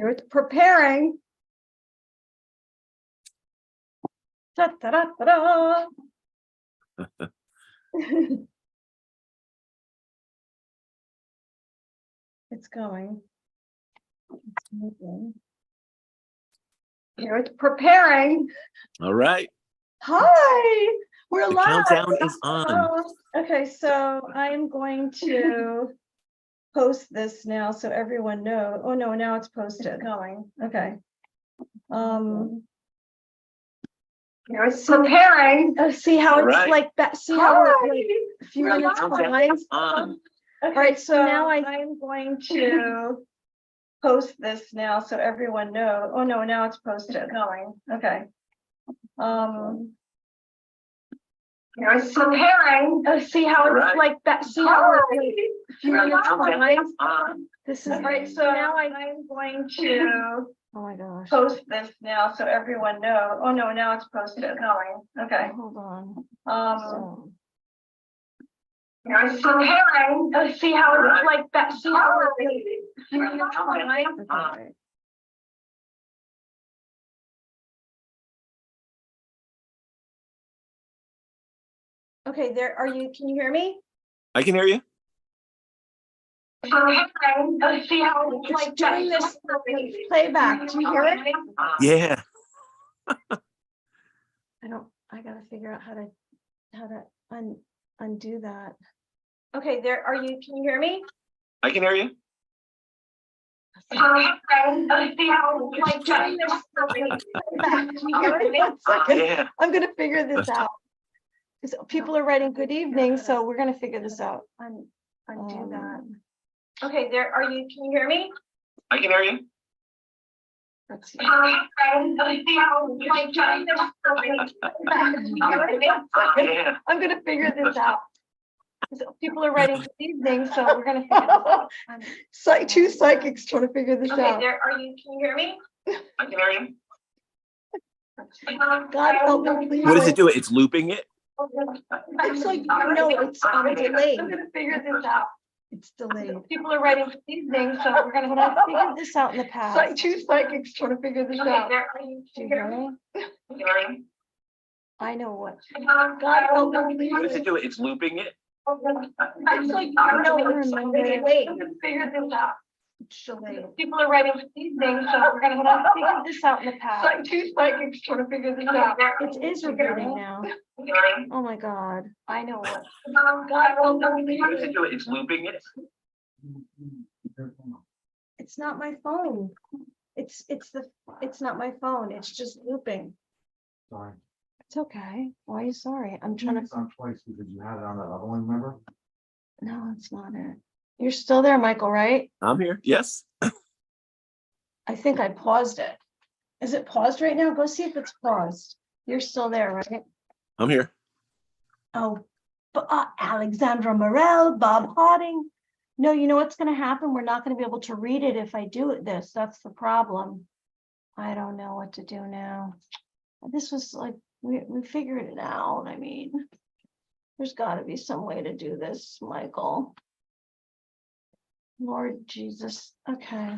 You're preparing. Da, da, da, da, da. It's going. It's moving. You're preparing. All right. Hi, we're The live. countdown is on. Okay, so I'm going to post this now so everyone knows. Oh no, now it's posted. Going. Okay. You're preparing. See how it's Right. like that. See how we're like a few minutes behind. On. Okay, all right, so now I'm going to post this now so everyone knows. Oh no, now it's posted. Going. Okay. You're preparing. See how it's Right. like that. See how we're like a few minutes behind. On. This is right. So now I'm going to Oh my gosh. post this now so everyone knows. Oh no, now it's posted. Going. Okay. Hold on. So you're preparing. See how it's Right. like that. See how we're like a few minutes behind. Okay. Okay, there are you. Can you hear me? I can hear you. See how it's like doing this playback. Do you hear it? Yeah. I gotta figure out how to undo that. Okay, there are you. Can you hear me? I can hear you. See how it's like doing this playback. Do you hear it? 1 second. Yeah. I'm gonna figure this out. 'Cause people are writing good evening, so we're gonna figure this out. Undo that. Okay, there are you. Can you hear me? I can hear you. Let's see. See how it's like doing this playback. Do you hear it? Yeah. I'm gonna figure this out. 'Cause people are writing good evening, so we're gonna figure this out. Two psychics trying to figure this Okay, out. there are you. Can you hear me? I can hear you. God help me, please. What does it do? It's looping it. It's like, no, it's delayed. I'm gonna figure this out. It's delayed. People are writing good evening, so we're gonna. But I figured this out in the past. Two psychics trying to figure this Okay, out. there are you. Do you hear me? I can hear you. I know what. God help me, please. What does it do? It's looping it. It's like, no, it's remember. delayed. I'm gonna figure this out. It's delayed. People are writing good evening, so we're gonna. But I figured this out in the past. Two psychics trying to figure this out. It is rebooting now. Oh my God. I know what. God help me, What does please. it do? It's looping it. It's not my phone. It's not my phone. It's just looping. Sorry. It's okay. Why are you sorry? I'm trying to. It's on twice because you had it on that other one, remember? No, it's not it. You're still there, Michael, right? I'm here. Yes. I think I paused it. Is it paused right now? Go see if it's paused. You're still there, right? I'm here. Oh, Alexandra Morel, Bob Harding. No, you know what's going to happen? We're not going to be able to read it if I do it this. That's the problem. I don't know what to do now. This was like, we figured it out. I mean, there's got to be some way to do this, Michael. Lord Jesus. Okay.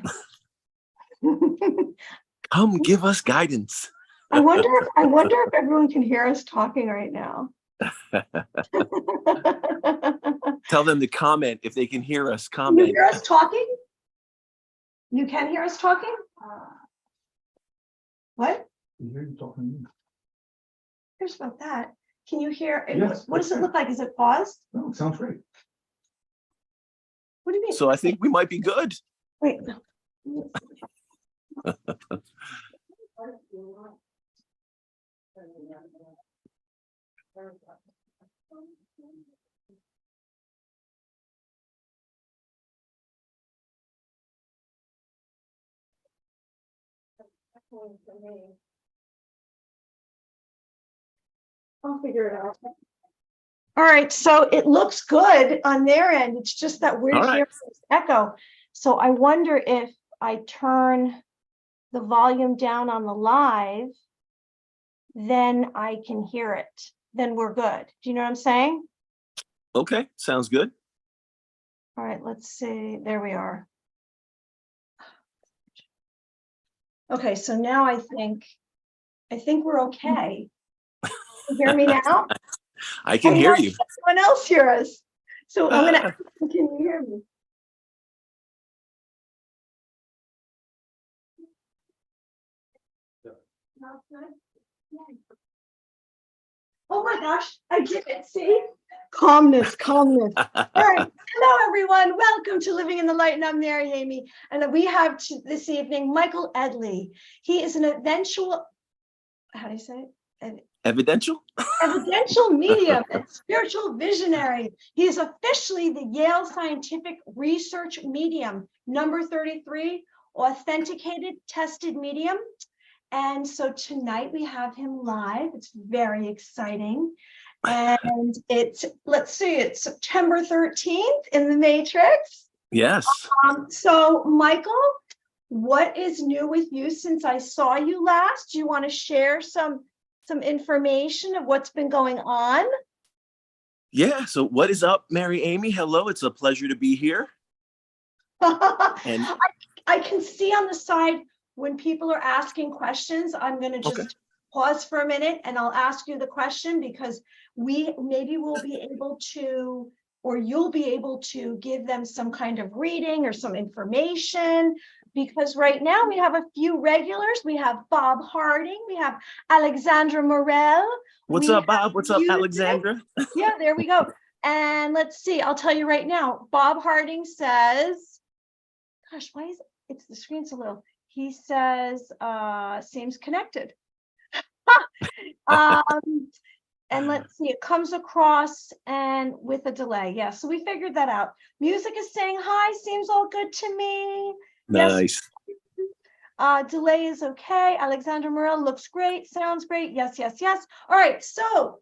Come give us guidance. I wonder if everyone can hear us talking right now. Tell them to comment if they can hear us. Can you Comment. hear us talking? You can hear us talking? What? You hear you talking to me? Here's about that. Can you hear? Yes, What does it look like? Is it paused? No, it sounds great. What do you mean? So I think we might be good. Wait. I'll figure it out. All right, so it looks good on their end. It's just that we're All right. hearing this echo. So I wonder if I turn the volume down on the live, then I can hear it. Then we're good. Do you know what I'm saying? Okay. Sounds good. All right, let's see. There we are. Okay, so now I think we're okay. You hear me now? I can And hear now you. everyone else hear us. So I'm gonna ask you, can you hear me? Not good? Yeah. Oh my gosh, I did it, see? Calmness. All right, hello everyone, welcome to Living in the Light, and I'm Mary Amy, and we have this evening Michael Edley. He is an eventual, how do you say it? Evidential? Evidential medium and spiritual visionary. He is officially the Yale Scientific Research Medium, number 33, authenticated, tested medium. And so tonight we have him live. It's very exciting. And let's see, it's September 13th in the Matrix. Yes. So Michael, what is new with you since I saw you last? Do you want to share some information of what's been going on? Yeah. So what is up, Mary Amy? Hello. It's a pleasure to be here. And I can see on the side when people are asking questions, I'm going to just pause for a minute and I'll ask you the question, because maybe we'll be able to, or you'll be able to give them some kind of reading or some information, because right now we have a few regulars. We have Bob Harding, we have Alexandra Morel. what's up, Bob? What's up, Alexandra? Yeah, there we go. And let's see, I'll tell you right now, Bob Harding says, gosh, why is it's the screen's a little, he says, seems connected. And let's see, it comes across and with a delay. Yeah, so we figured that out. Music is saying hi, seems all good to me. Nice. Yes. Delay is okay. Alexandra Morel looks great, sounds great. Yes. All right, so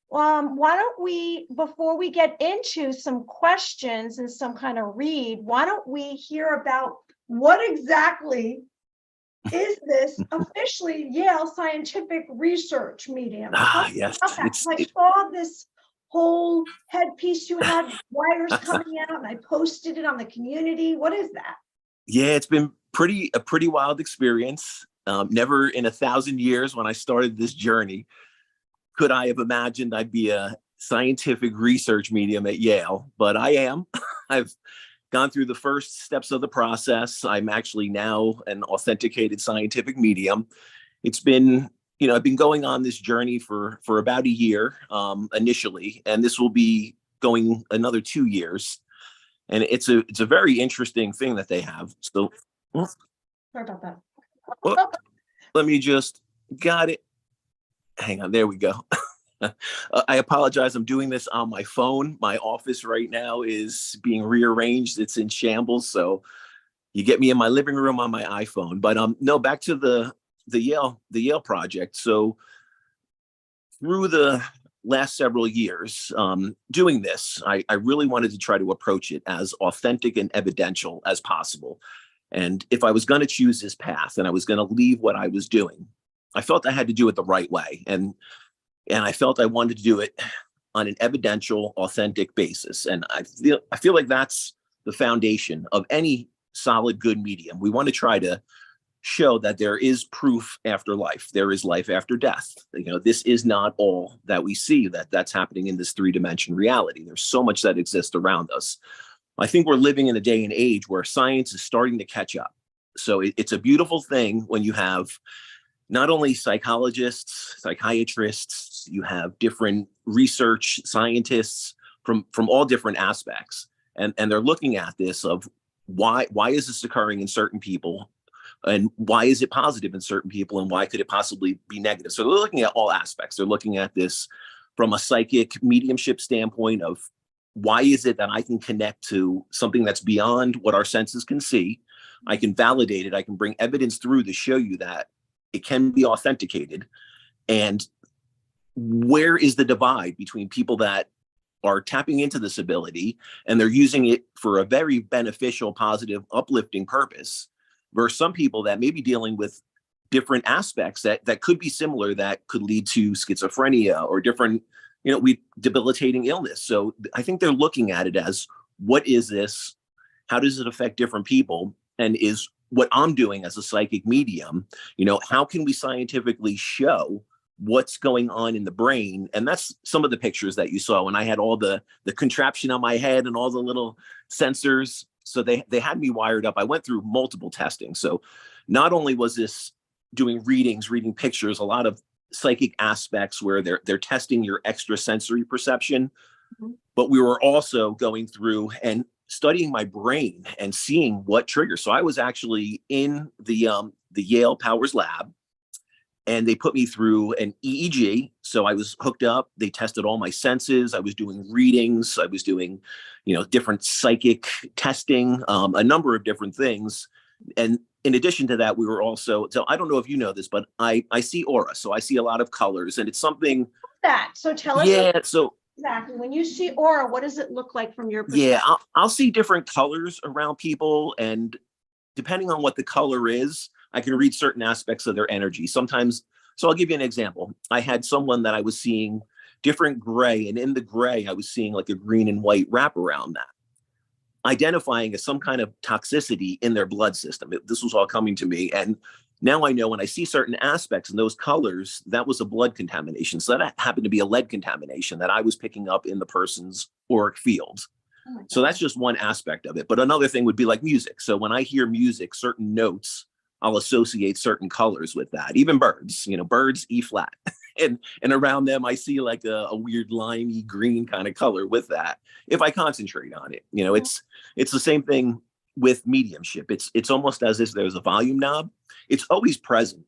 why don't we, before we get into some questions and some kind of read, why don't we hear about what exactly is this officially Yale Scientific Research Medium? Yes. I saw this whole headpiece you had, wires coming out, and I posted it on the community. What is that? Yeah, it's been a pretty wild experience. Never in 1,000 years when I started this journey could I have imagined I'd be a scientific research medium at Yale, but I am. I've gone through the first steps of the process. I'm actually now an authenticated scientific medium. It's been, I've been going on this journey for about a year initially, and this will be going another 2 years. And it's a very interesting thing that they have. So, sorry about that. Let me just got it. Hang on, there we go. I apologize. I'm doing this on my phone. My office right now is being rearranged. It's in shambles. So you get me in my living room on my iPhone. But no, back to the Yale project. So through the last several years doing this, I really wanted to try to approach it as authentic and evidential as possible. And if I was going to choose this path and I was going to leave what I was doing, I felt I had to do it the right way. And I felt I wanted to do it on an evidential, authentic basis. And I feel like that's the foundation of any solid, good medium. We want to try to show that there is proof after life. There is life after death. This is not all that we see that's happening in this 3-dimension reality. There's so much that exists around us. I think we're living in a day and age where science is starting to catch up. So it's a beautiful thing when you have not only psychologists, psychiatrists, you have different research scientists from all different aspects. And they're looking at this of why is this occurring in certain people? And why is it positive in certain people? And why could it possibly be negative? So they're looking at all aspects. They're looking at this from a psychic mediumship standpoint of why is it that I can connect to something that's beyond what our senses can see? I can validate it. I can bring evidence through to show you that it can be authenticated. And where is the divide between people that are tapping into this ability and they're using it for a very beneficial, positive, uplifting purpose versus some people that may be dealing with different aspects that could be similar, that could lead to schizophrenia or different, debilitating illness. So I think they're looking at it as, what is this? How does it affect different people? And is what I'm doing as a psychic medium, how can we scientifically show what's going on in the brain? And that's some of the pictures that you saw when I had all the contraption on my head and all the little sensors. So they had me wired up. I went through multiple testing. So not only was this doing readings, reading pictures, a lot of psychic aspects where they're testing your extrasensory perception, but we were also going through and studying my brain and seeing what triggers. So I was actually in the Yale Powers lab, and they put me through an EEG. So I was hooked up. They tested all my senses. I was doing readings. I was doing, different psychic testing, a number of different things. And in addition to that, we were also, so I don't know if you know this, but I see aura. So I see a lot of colors, and it's something. So tell us. Yeah. So Exactly. When you see aura, what does it look like from your perspective? yeah, I'll see different colors around people, and depending on what the color is, I can read certain aspects of their energy. Sometimes, so I'll give you an example. I had someone that I was seeing different gray, and in the gray, I was seeing like a green and white wrap around that, identifying as some kind of toxicity in their blood system. This was all coming to me. And now I know when I see certain aspects in those colors, that was a blood contamination. So that happened to be a lead contamination that I was picking up in the person's auric field. So that's just one aspect of it. But another thing would be like music. So when I hear music, certain notes, I'll associate certain colors with that. Even birds, birds, E flat. and around them, I see like a weird limey green kind of color with that. If I concentrate on it, it's the same thing with mediumship. It's almost as if there's a volume knob. It's always present,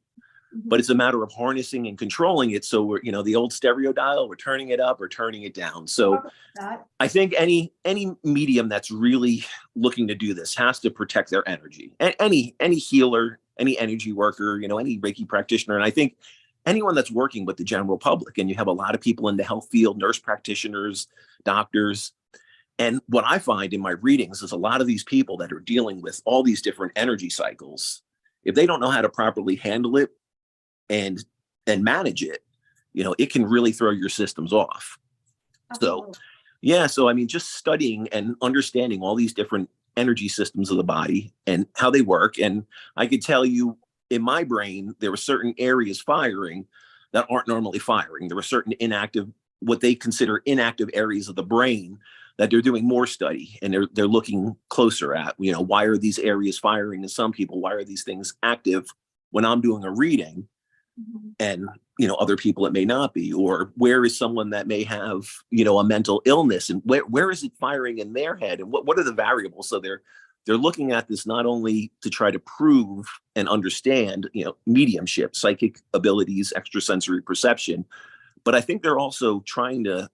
but it's a matter of harnessing and controlling it. So we're, the old stereo dial, we're turning it up or turning it down. So I think any medium that's really looking to do this has to protect their energy. Any healer, any energy worker, any Reiki practitioner. And I think anyone that's working with the general public, and you have a lot of people in the health field, nurse practitioners, doctors. And what I find in my readings is a lot of these people that are dealing with all these different energy cycles, if they don't know how to properly handle it and manage it, it can really throw your systems off. Absolutely. So, yeah. So, I mean, just studying and understanding all these different energy systems of the body and how they work. And I could tell you in my brain, there were certain areas firing that aren't normally firing. There were certain inactive, what they consider inactive areas of the brain that they're doing more study, and they're looking closer at, why are these areas firing in some people? Why are these things active when I'm doing a reading? And, other people it may not be, or where is someone that may have, a mental illness, and where is it firing in their head? And what are the variables? So they're looking at this not only to try to prove and understand, mediumship, psychic abilities, extrasensory perception, but I think they're also trying to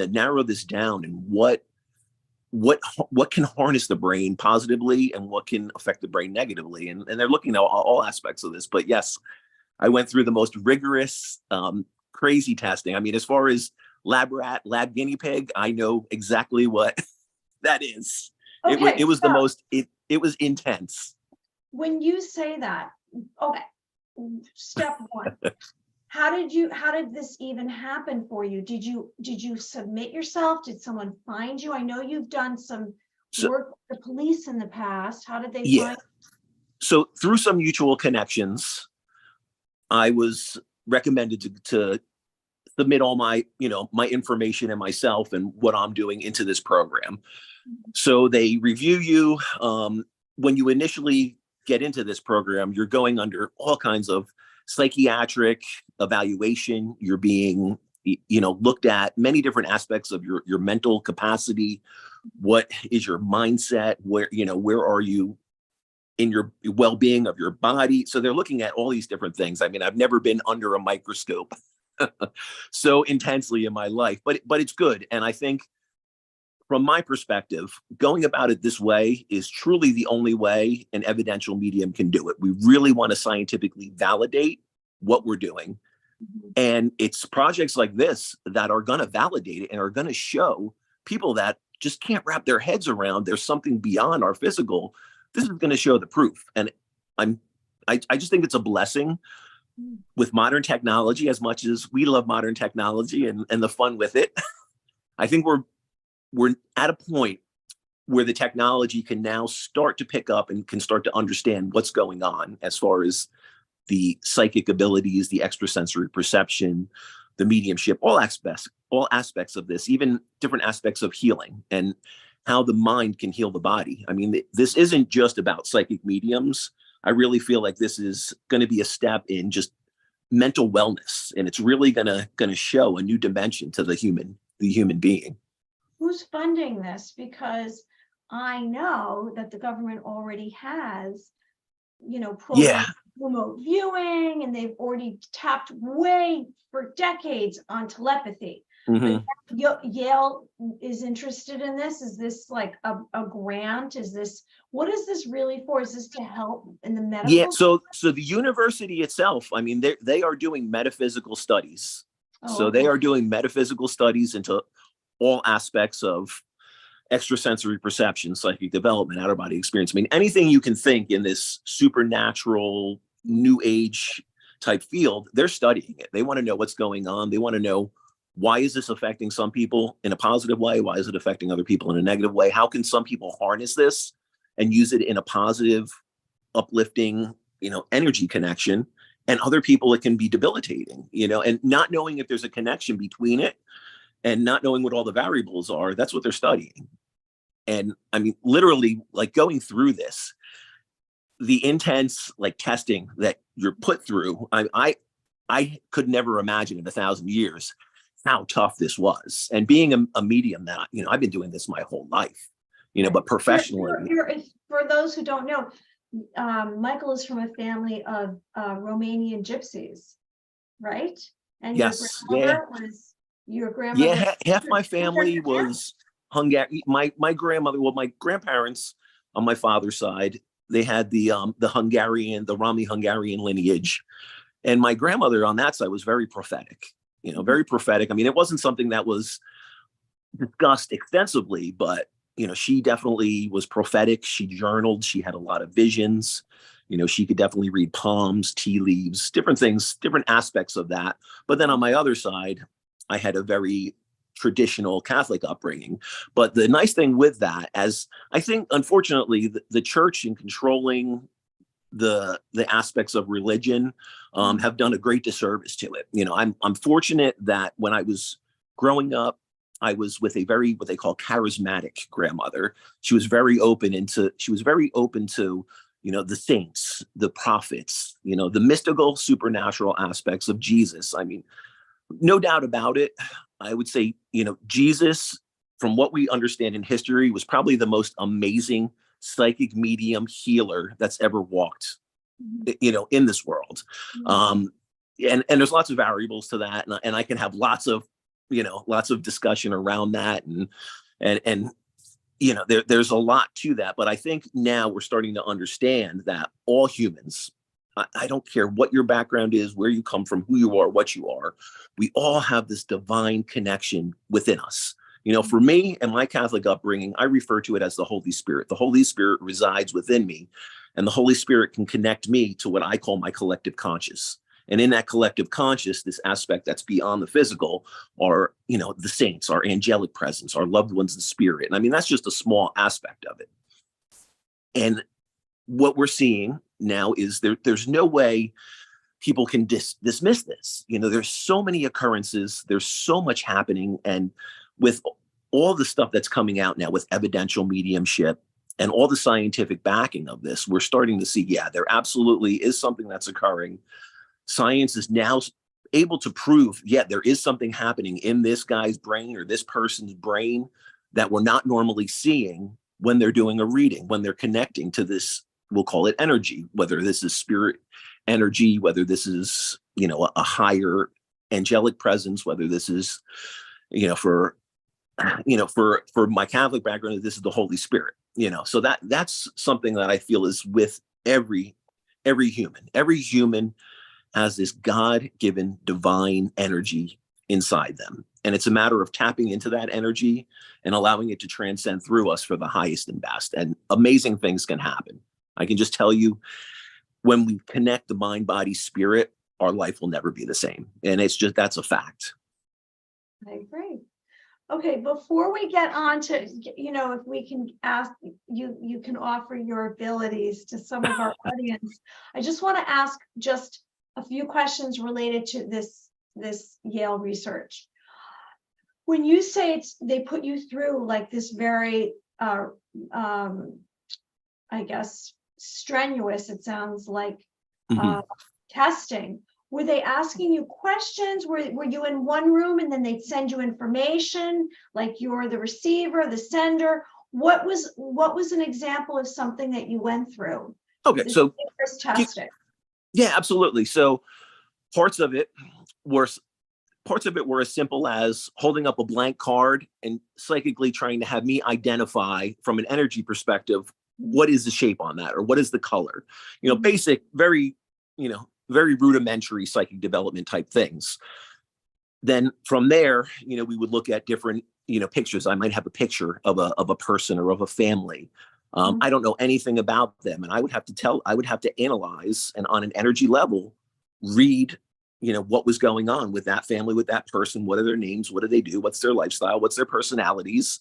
narrow this down and what can harness the brain positively and what can affect the brain negatively. And they're looking at all aspects of this. But yes, I went through the most rigorous, crazy testing. I mean, as far as lab rat, lab guinea pig, I know exactly what that is. Okay, it was the most, it was intense. When you say that, okay, step one. How did this even happen for you? Did you submit yourself? Did someone find you? I know you've done some work with the police in the past. How did they find you? So through some mutual connections, I was recommended to submit all my, my information and myself and what I'm doing into this program. So they review you. When you initially get into this program, you're going under all kinds of psychiatric evaluation. You're being, looked at many different aspects of your mental capacity. What is your mindset? Where are you in your well-being of your body? So they're looking at all these different things. I mean, I've never been under a microscope so intensely in my life, but it's good. And I think from my perspective, going about it this way is truly the only way an evidential medium can do it. We really want to scientifically validate what we're doing. And it's projects like this that are going to validate it and are going to show people that just can't wrap their heads around there's something beyond our physical. This is going to show the proof. And I just think it's a blessing with modern technology. As much as we love modern technology and the fun with it, I think we're at a point where the technology can now start to pick up and can start to understand what's going on as far as the psychic abilities, the extrasensory perception, the mediumship, all aspects of this, even different aspects of healing and how the mind can heal the body. I mean, this isn't just about psychic mediums. I really feel like this is going to be a step in just mental wellness, and it's really going to show a new dimension to the human being. Who's funding this? Because I know that the government already has, programs, remote viewing, and they've already tapped way for decades on telepathy. Mm-hmm. But Yale is interested in this. Is this like a grant? What is this really for? Is this to help in the medical? Yeah, so the university itself, I mean, they are doing metaphysical studies. So they are doing metaphysical studies into all aspects of extrasensory perception, psychic development, outer body experience. I mean, anything you can think in this supernatural, new age type field, they're studying it. They want to know what's going on. They want to know, why is this affecting some people in a positive way? Why is it affecting other people in a negative way? How can some people harness this and use it in a positive, uplifting, energy connection? And other people, it can be debilitating, and not knowing if there's a connection between it and not knowing what all the variables are. That's what they're studying. And I mean, literally, like, going through this, the intense testing that you're put through, I could never imagine in 1,000 years how tough this was. And being a medium that, I've been doing this my whole life, but professionally. For those who don't know, Michael is from a family of Romanian gypsies, right? And yes, your grandmother. Yeah, half my family was Hungarian. My grandmother, well, my grandparents on my father's side, they had the Hungarian, the Romney Hungarian lineage. And my grandmother on that side was very prophetic, very prophetic. I mean, it wasn't something that was discussed extensively, but, she definitely was prophetic. She journaled. She had a lot of visions. She could definitely read palms, tea leaves, different things, different aspects of that. But then on my other side, I had a very traditional Catholic upbringing. But the nice thing with that, as I think, unfortunately, the church in controlling the aspects of religion have done a great disservice to it. I'm fortunate that when I was growing up, I was with a very, what they call, charismatic grandmother. She was very open to, the saints, the prophets, the mystical, supernatural aspects of Jesus. I mean, no doubt about it. I would say, Jesus, from what we understand in history, was probably the most amazing psychic medium healer that's ever walked, in this world. And there's lots of variables to that. And I can have lots of discussion around that. And there's a lot to that. But I think now we're starting to understand that all humans, I don't care what your background is, where you come from, who you are, what you are, we all have this divine connection within us. For me and my Catholic upbringing, I refer to it as the Holy Spirit. The Holy Spirit resides within me, and the Holy Spirit can connect me to what I call my collective conscious. And in that collective conscious, this aspect that's beyond the physical are, the saints, our angelic presence, our loved ones in spirit. And I mean, that's just a small aspect of it. And what we're seeing now is there's no way people can dismiss this. There's so many occurrences, there's so much happening. And with all the stuff that's coming out now with evidential mediumship and all the scientific backing of this, we're starting to see, there absolutely is something that's occurring. Science is now able to prove, there is something happening in this guy's brain or this person's brain that we're not normally seeing when they're doing a reading, when they're connecting to this, we'll call it energy, whether this is spirit energy, whether this is, a higher angelic presence, whether this is, for my Catholic background, this is the Holy Spirit, so that's something that I feel is with every human. Every human has this God-given divine energy inside them. And it's a matter of tapping into that energy and allowing it to transcend through us for the highest and best. And amazing things can happen. I can just tell you, when we connect the mind, body, spirit, our life will never be the same. And that's a fact. I agree. Okay, before we get on to, if we can ask, you can offer your abilities to some of our audience. I just want to ask just a few questions related to this Yale research. When you say they put you through like this very, I guess, strenuous, it sounds like, Mhm. testing, were they asking you questions? Were you in one room and then they'd send you information, like you're the receiver, the sender? What was an example of something that you went through? Okay, This so first testing. yeah, absolutely. So parts of it were as simple as holding up a blank card and psychically trying to have me identify from an energy perspective, what is the shape on that or what is the color? Basic, very, very rudimentary psychic development type things. Then from there, we would look at different, pictures. I might have a picture of a person or of a family. I don't know anything about them. And I would have to analyze and on an energy level, read, what was going on with that family, with that person. What are their names? What do they do? What's their lifestyle? What's their personalities?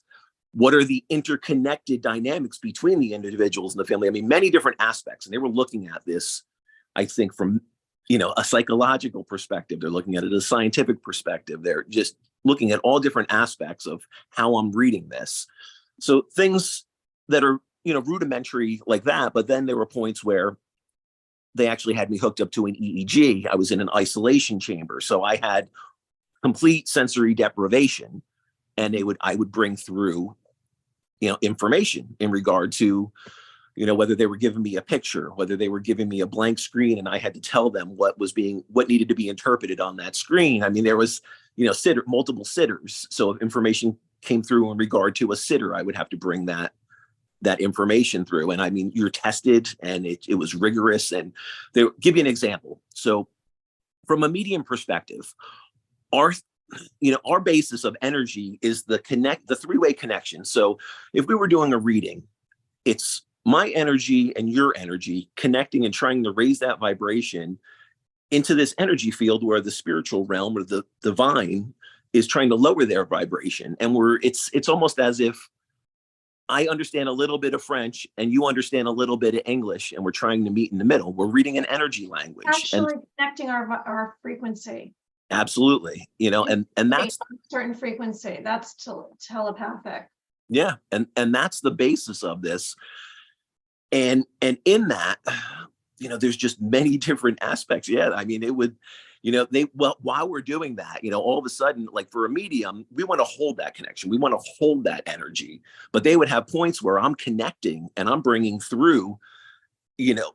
What are the interconnected dynamics between the individuals in the family? I mean, many different aspects. And they were looking at this, I think, from, a psychological perspective. They're looking at it as a scientific perspective. They're just looking at all different aspects of how I'm reading this. So things that are, rudimentary like that. But then there were points where they actually had me hooked up to an EEG. I was in an isolation chamber. So I had complete sensory deprivation. And I would bring through, information in regard to, whether they were giving me a picture, whether they were giving me a blank screen, and I had to tell them what needed to be interpreted on that screen. I mean, there was, multiple sitters. So if information came through in regard to a sitter, I would have to bring that information through. And I mean, you're tested and it was rigorous. And they'll give you an example. So from a medium perspective, our basis of energy is the three-way connection. So if we were doing a reading, it's my energy and your energy connecting and trying to raise that vibration into this energy field where the spiritual realm or the divine is trying to lower their vibration. And it's almost as if I understand a little bit of French and you understand a little bit of English, and we're trying to meet in the middle. We're reading an energy language. Actually connecting our frequency. Absolutely. And that's certain frequency. That's telepathic. Yeah. And that's the basis of this. And in that, there's just many different aspects. Yeah. I mean, it would, while we're doing that, all of a sudden, like for a medium, we want to hold that connection. We want to hold that energy, but they would have points where I'm connecting and I'm bringing through,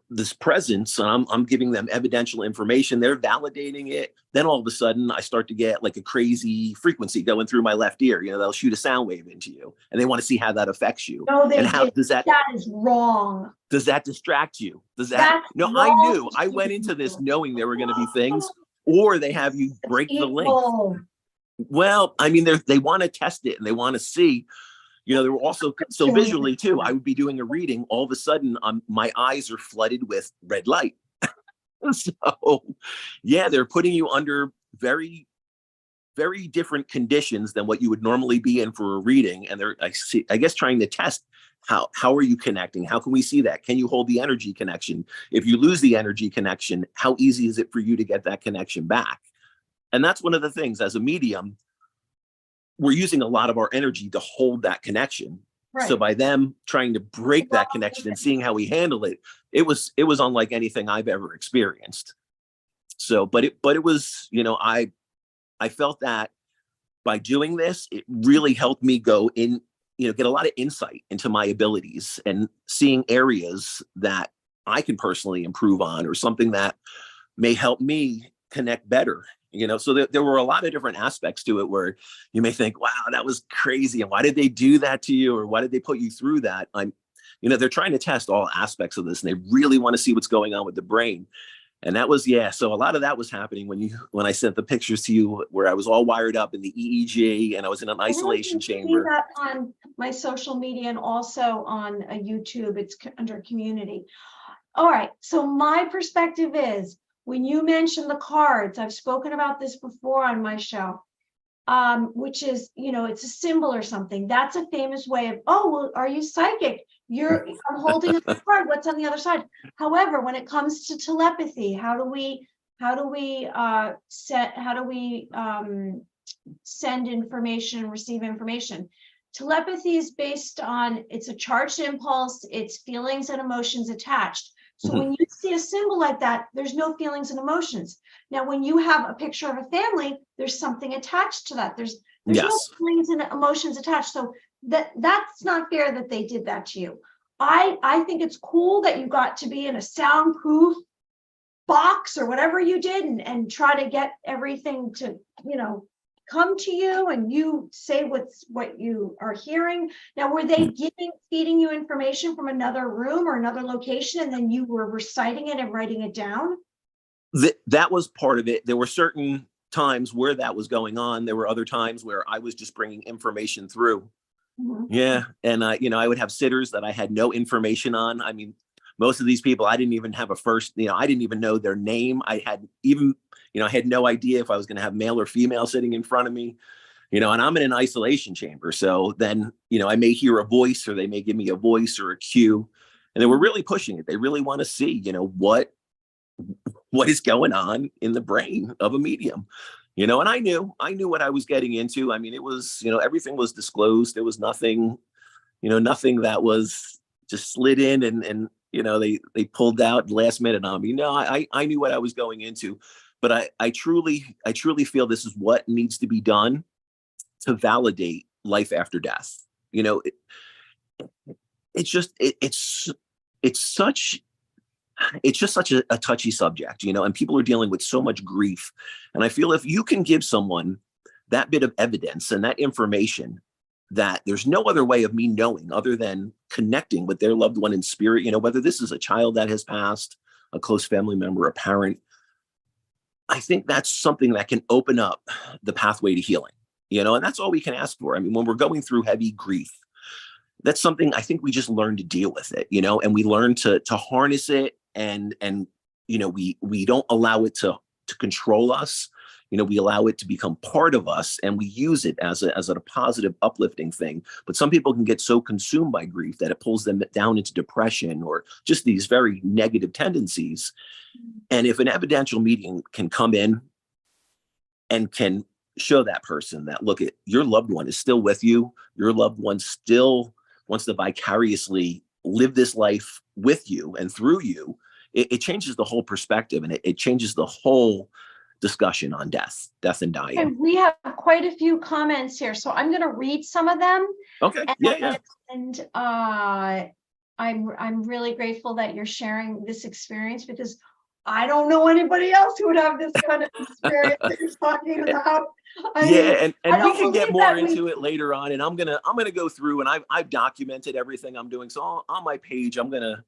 this presence, and I'm giving them evidential information. They're validating it. Then all of a sudden I start to get like a crazy frequency going through my left ear. They'll shoot a sound wave into you and they want to see how that affects you. No, and how does that is wrong. Does that distract you? Does that? That's No, wrong. I knew. I went into this knowing there were going to be things, or they have you break the link. Well, I mean, they want to test it and they want to see. There were also, so visually too, I would be doing a reading. All of a sudden, my eyes are flooded with red light. So, yeah, they're putting you under very, very different conditions than what you would normally be in for a reading. And they're, I guess, trying to test how are you connecting? How can we see that? Can you hold the energy connection? If you lose the energy connection, how easy is it for you to get that connection back? And that's one of the things as a medium, we're using a lot of our energy to hold that connection. Right. So by them trying to break that connection and seeing how we handle it, it was unlike anything I've ever experienced. So, but it was, I felt that by doing this, it really helped me go in, get a lot of insight into my abilities and seeing areas that I can personally improve on or something that may help me connect better. So there were a lot of different aspects to it where you may think, wow, that was crazy. And why did they do that to you? Or why did they put you through that? They're trying to test all aspects of this and they really want to see what's going on with the brain. And that was, so a lot of that was happening when I sent the pictures to you where I was all wired up in the EEG and I was in an isolation chamber. See that on my social media and also on YouTube. It's under community. All right. So my perspective is, when you mention the cards, I've spoken about this before on my show. which is, it's a symbol or something. That's a famous way of, oh, well, are you psychic? I'm holding a card. What's on the other side? However, when it comes to telepathy, how do we send information, receive information? Telepathy is based on, it's a charged impulse, it's feelings and emotions attached. So when you see a symbol like that, there's no feelings and emotions. Now, when you have a picture of a family, there's something attached to that. There's no feelings and emotions attached. So that's not fair that they did that to you. I think it's cool that you got to be in a soundproof box or whatever you did and try to get everything to, come to you and you say what you are hearing. Now, were they feeding you information from another room or another location, and then you were reciting it and writing it down? That was part of it. There were certain times where that was going on. There were other times where I was just bringing information through. Yeah. And I would have sitters that I had no information on. I mean, most of these people, I didn't even have I didn't even know their name. I had no idea if I was going to have male or female sitting in front of me, and I'm in an isolation chamber. So then, I may hear a voice, or they may give me a voice or a cue, and they were really pushing it. They really want to see, what is going on in the brain of a medium, and I knew what I was getting into. I mean, it was, everything was disclosed. There was nothing that was just slid in and they pulled out last minute on me. No, I knew what I was going into, but I truly feel this is what needs to be done to validate life after death. It's just such a touchy subject, and people are dealing with so much grief. And I feel if you can give someone that bit of evidence and that information, that there's no other way of me knowing other than connecting with their loved one in spirit, whether this is a child that has passed, a close family member, a parent, I think that's something that can open up the pathway to healing, and that's all we can ask for. I mean, when we're going through heavy grief, that's something I think we just learn to deal with it, and we learn to harness it, and we don't allow it to control us. We allow it to become part of us, and we use it as a positive, uplifting thing. But some people can get so consumed by grief that it pulls them down into depression or just these very negative tendencies. And if an evidential medium can come in and can show that person that, look, your loved one is still with you, your loved one still wants to vicariously live this life with you and through you, it changes the whole perspective, and it changes the whole discussion on death and dying. And we have quite a few comments here, so I'm going to read some of them. Okay. And I'm really grateful that you're sharing this experience, because I don't know anybody else who would have this kind of experience that you're talking about. And we can get more into it later on. And I'm gonna go through, and I've documented everything I'm doing. So on my page, I'm gonna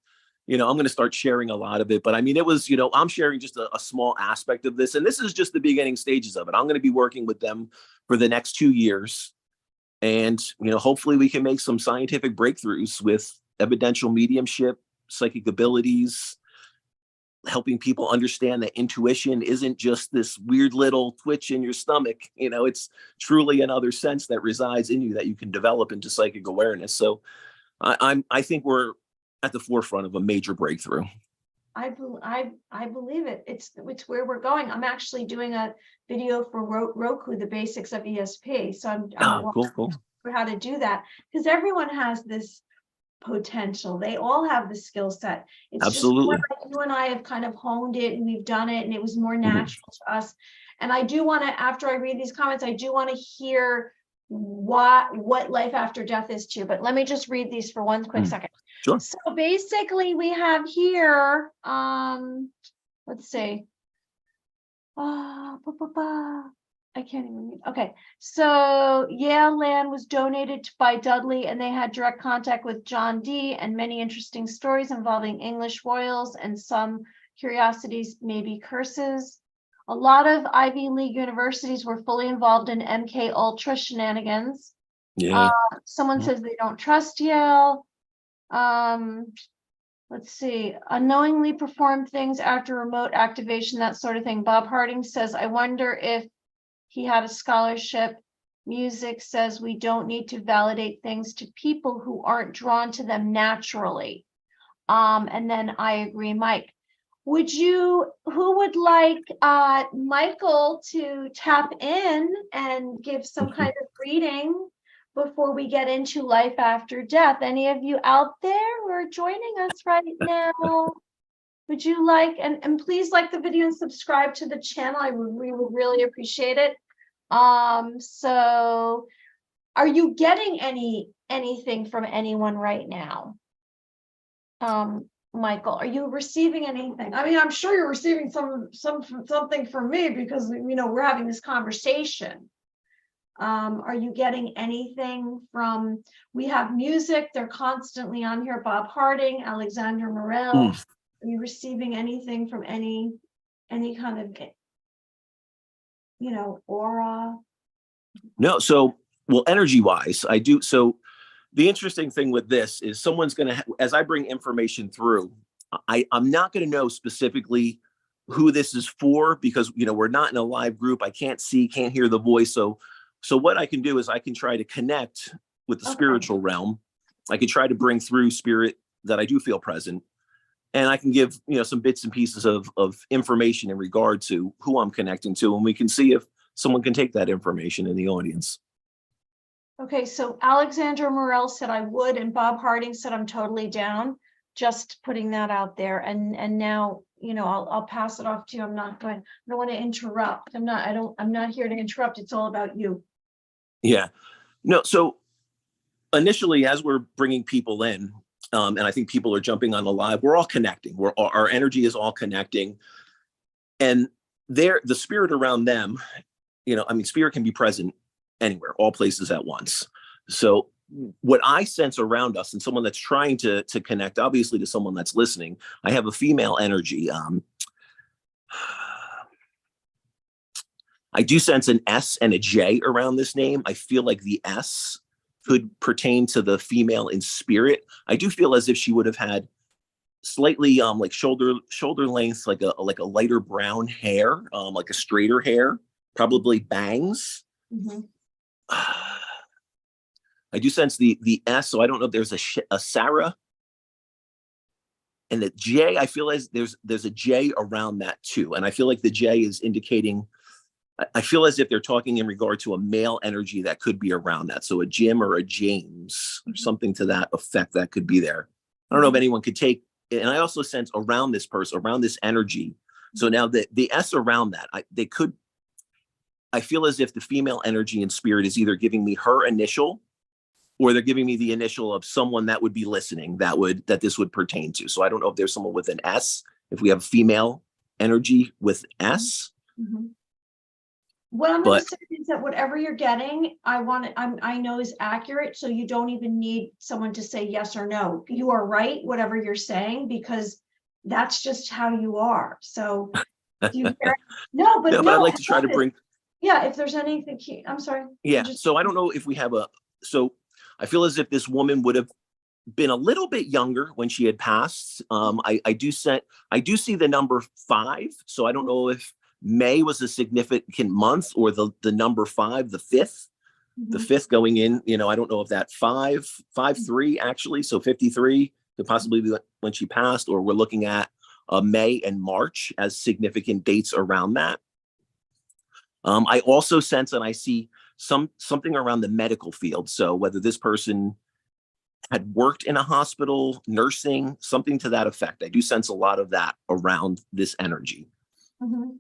start sharing a lot of it. But I mean, it was, I'm sharing just a small aspect of this, and this is just the beginning stages of it. I'm going to be working with them for the next 2 years, and hopefully we can make some scientific breakthroughs with evidential mediumship, psychic abilities, helping people understand that intuition isn't just this weird little twitch in your stomach. It's truly another sense that resides in you that you can develop into psychic awareness. So I think we're at the forefront of a major breakthrough. I believe it. It's where we're going. I'm actually doing a video for Roku, the basics of ESP. So I'm cool. For how to do that, because everyone has this potential. They all have the skill set. It's absolutely just like you and I have kind of honed it, and we've done it, and it was more natural to us. And I do want to, after I read these comments, I do want to hear what life after death is too. But let me just read these for one quick second. Sure. So basically we have here, let's see. I can't even read. Okay, so Yale land was donated by Dudley, and they had direct contact with John Dee, and many interesting stories involving English royals, and some curiosities, maybe curses. A lot of Ivy League universities were fully involved in MK Ultra shenanigans. Yeah. Someone says they don't trust Yale. Let's see, unknowingly perform things after remote activation, that sort of thing. Bob Harding says, I wonder if He had a scholarship. Music says we don't need to validate things to people who aren't drawn to them naturally. And then I agree, Mike. Who would like Michael to tap in and give some kind of reading before we get into life after death? Any of you out there who are joining us right now? Would you like, and please like the video and subscribe to the channel. We would really appreciate it. So are you getting anything from anyone right now? Michael, are you receiving anything? I mean, I'm sure you're receiving something from me because, you know, we're having this conversation. Are you getting anything from, we have music, they're constantly on here, Bob Harding, Alexandra Morel. Are you receiving anything from any kind of, you know, aura? No, so, well, energy wise, I do. So the interesting thing with this is someone's going to, as I bring information through, I'm not going to know specifically who this is for because, you know, we're not in a live group. I can't hear the voice. So what I can do is I can try to connect with the spiritual realm. I can try to bring through spirit that I do feel present. And I can give, you know, some bits and pieces of information in regard to who I'm connecting to. And we can see if someone can take that information in the audience. Okay, so Alexandra Morel said I would, and Bob Harding said I'm totally down. Just putting that out there. And now, you know, I'll pass it off to you. I don't want to interrupt. I'm not here to interrupt. It's all about you. Yeah. No, so initially, as we're bringing people in, and I think people are jumping on the live, we're all connecting. Our energy is all connecting. And the spirit around them, you know, I mean, spirit can be present anywhere, all places at once. So what I sense around us and someone that's trying to connect, obviously, to someone that's listening, I have a female energy. I do sense an S and a J around this name. I feel like the S could pertain to the female in spirit. I do feel as if she would have had slightly like shoulder length, like a lighter brown hair, like a straighter hair, probably bangs. Mm-hmm. I do sense the S, so I don't know if there's a Sarah. And the J, I feel as there's a J around that too. And I feel like the J is indicating, I feel as if they're talking in regard to a male energy that could be around that. So a Jim or a James or something to that effect that could be there. I don't know if anyone could take, and I also sense around this person, around this energy. So now the S around that, I feel as if the female energy and spirit is either giving me her initial or they're giving me the initial of someone that would be listening that this would pertain to. So I don't know if there's someone with an S, if we have female energy with S. Mm-hmm. What I'm going to say is that whatever you're getting, I know is accurate. So you don't even need someone to say yes or no. You are right, whatever you're saying, because that's just how you are. So you hear, no, but I'd like to try to bring. Yeah, if there's anything, I'm sorry. Yeah. So I don't know if we have so I feel as if this woman would have been a little bit younger when she had passed. I do see the number 5. So I don't know if May was a significant month or the number 5, the 5th, the 5th going in, you know, I don't know if that 5-3 actually. So 53 could possibly be when she passed, or we're looking at May and March as significant dates around that. I also sense and I see something around the medical field. So whether this person had worked in a hospital, nursing, something to that effect. I do sense a lot of that around this energy. Mm-hmm.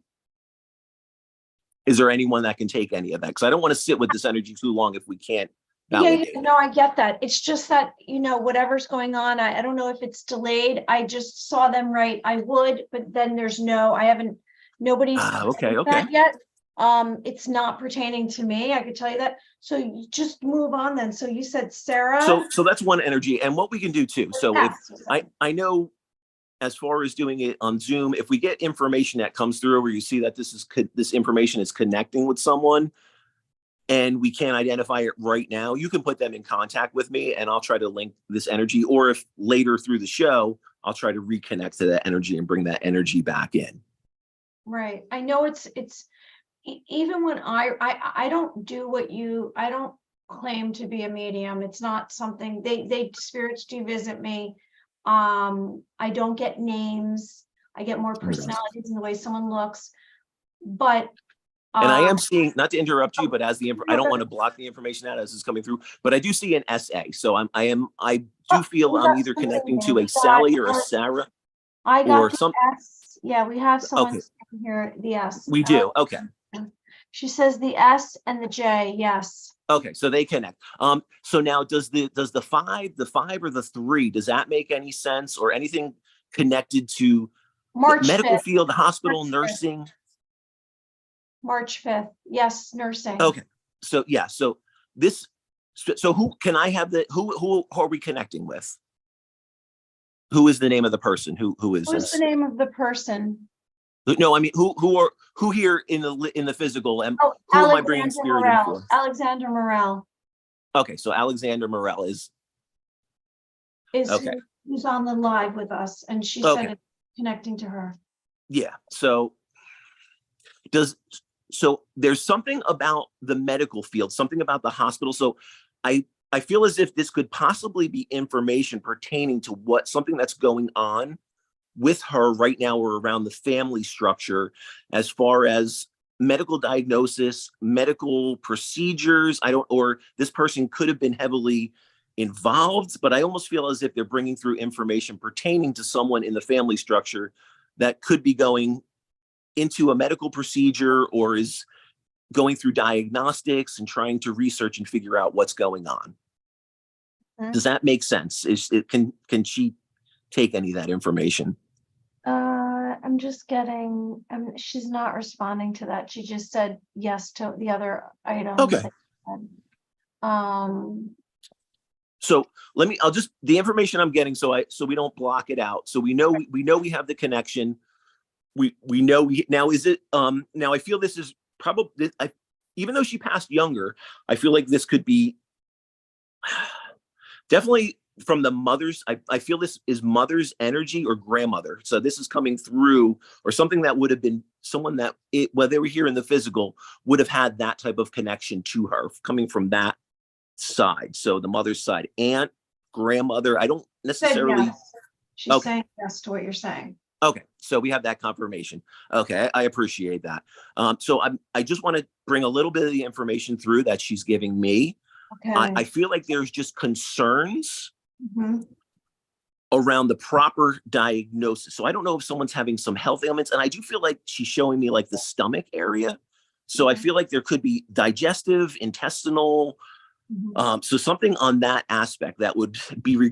Is there anyone that can take any of that? Because I don't want to sit with this energy too long if we can't validate it. No, I get that. It's just that, you know, whatever's going on, I don't know if it's delayed. I just saw them right. I would, but then there's nobody's okay. that yet. It's not pertaining to me. I could tell you that. So you just move on then. So you said Sarah. So that's one energy. And what we can do too. So if I know, as far as doing it on Zoom, if we get information that comes through where you see that this information is connecting with someone and we can't identify it right now, you can put them in contact with me and I'll try to link this energy. Or if later through the show, I'll try to reconnect to that energy and bring that energy back in. Right. I know it's even when I don't do what you, I don't claim to be a medium. It's not something, spirits do visit me. I don't get names. I get more personalities in the way someone looks, but. And I am seeing, not to interrupt you, but as I don't want to block the information out as it's coming through, but I do see an SA. So I do feel I'm either connecting to a Sally or a Sarah. I got or the some. S. Yeah, we have someone Okay. here, the S. We do. Okay. She says the S and the J, yes. Okay, so they connect. So now does the 5 or the 3, does that make any sense or anything connected to the medical 5th. field, the hospital, March 5th. nursing? March 5th. Yes, nursing. Okay. So yeah, so who can I have who are we connecting with? Who is the name of the person? Who is Who's this? the name of the person? No, I mean who here in the physical, and Oh, who am I bringing spirit in for? Alexander Morel Okay, so Alexander Morel is okay. Who's on the live with us, and she said it's connecting to her. Yeah. So there's something about the medical field, something about the hospital. So I feel as if this could possibly be information pertaining to something that's going on with her right now or around the family structure, as far as medical diagnosis, medical procedures. Or this person could have been heavily involved, but I almost feel as if they're bringing through information pertaining to someone in the family structure that could be going into a medical procedure or is going through diagnostics and trying to research and figure out what's going on. Does that make sense? Can she take any of that information? I'm just getting, she's not responding to that. She just said yes to the other items. Okay. So the information I'm getting, so we don't block it out. So we know we have the connection. We know now is it now I feel this is probably even though she passed younger, I feel like this could be definitely from the mother's. I feel this is mother's energy or grandmother. So this is coming through, or something that would have been someone that while they were here in the physical would have had that type of connection to her coming from that side. So the mother's side, aunt, grandmother. I don't necessarily. Yes. She's saying yes to what you're saying. Okay, so we have that confirmation. Okay, I appreciate that. So I just want to bring a little bit of the information through that she's giving me. Okay. I feel like there's just concerns around the proper diagnosis. So I don't know if someone's having some health ailments, and I do feel like she's showing me like the stomach area. So I feel like there could be digestive, intestinal, so something on that aspect that would be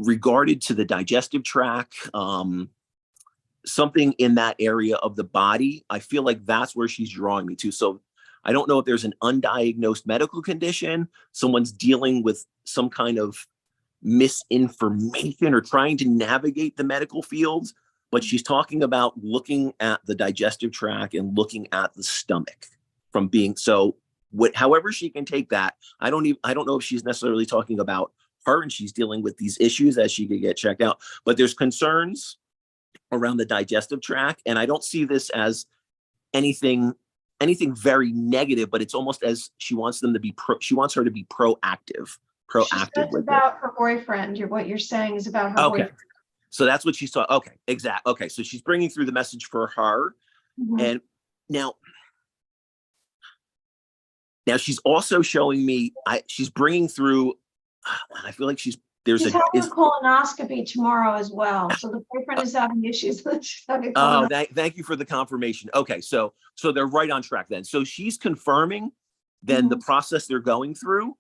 regarded to the digestive tract, something in that area of the body. I feel like that's where she's drawing me to. So I don't know if there's an undiagnosed medical condition, someone's dealing with some kind of misinformation or trying to navigate the medical field, but she's talking about looking at the digestive tract and looking at the stomach from being however she can take that. I don't know if she's necessarily talking about her and she's dealing with these issues that she could get checked out, but there's concerns around the digestive tract. And I don't see this as anything very negative, but it's almost as she wants them to be she wants her to be proactive with about her boyfriend. What you're saying is about her boyfriend. So that's what she's talking. Okay, exactly. Okay, so she's bringing through the message for her. And now she's also showing me, she's bringing through, I feel like she's having a colonoscopy tomorrow as well. So the boyfriend is having issues. Thank you for the confirmation. Okay, so they're right on track then. So she's confirming then the process they're going through.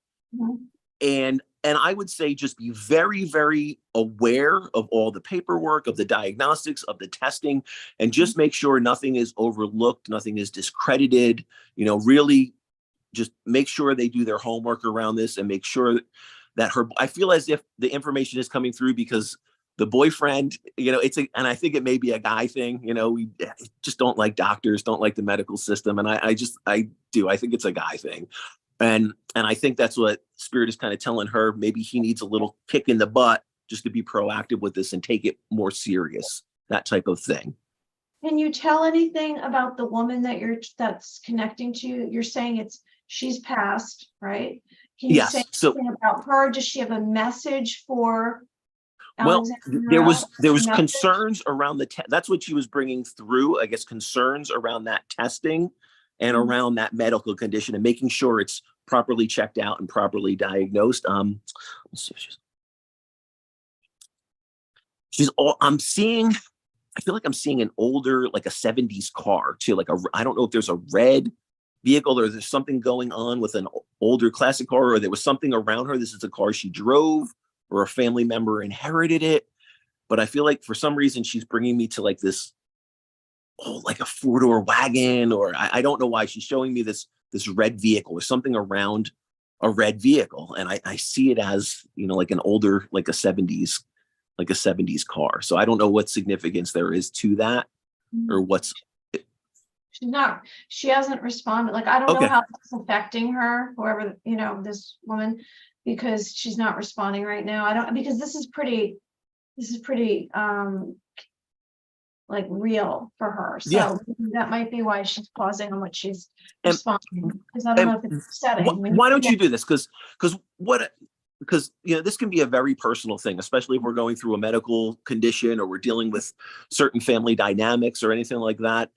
And I would say just be very, very aware of all the paperwork, of the diagnostics, of the testing, and just make sure nothing is overlooked, nothing is discredited, really just make sure they do their homework around this and make sure that I feel as if the information is coming through because the boyfriend, and I think it may be a guy thing, we just don't like doctors, don't like the medical system. And I think it's a guy thing. And I think that's what Spirit is kind of telling her. Maybe he needs a little kick in the butt just to be proactive with this and take it more serious, that type of thing. Can you tell anything about the woman that's connecting to you? You're saying she's passed, right? Can you say Yes. So, anything about her? Does she have a message for well, Alexandra? there was Message? concerns around that's what she was bringing through, I guess, concerns around that testing and Mhm. around that medical condition and making sure it's properly checked out and properly diagnosed. Let's see if she's all I'm seeing. I feel like I'm seeing an older, like a 70s car too. I don't know if there's a red vehicle or there's something going on with an older classic car, or there was something around her. This is a car she drove or a family member inherited it. But I feel like for some reason she's bringing me to like this, oh, like a four-door wagon, or I don't know why she's showing me this red vehicle or something around a red vehicle. And I see it as, like an older, like a 70s car. So I don't know what significance there is to that or what's She hasn't responded. Like, I don't know okay. how it's affecting her, whoever, this woman, because she's not responding right now. Because this is pretty, like real for her. Yeah. So that might be why she's pausing on what she's And, responding. Because I don't know if it's upsetting. why don't you do this? Because this can be a very personal thing, especially if we're going through a medical condition or we're dealing with certain family dynamics or anything like that.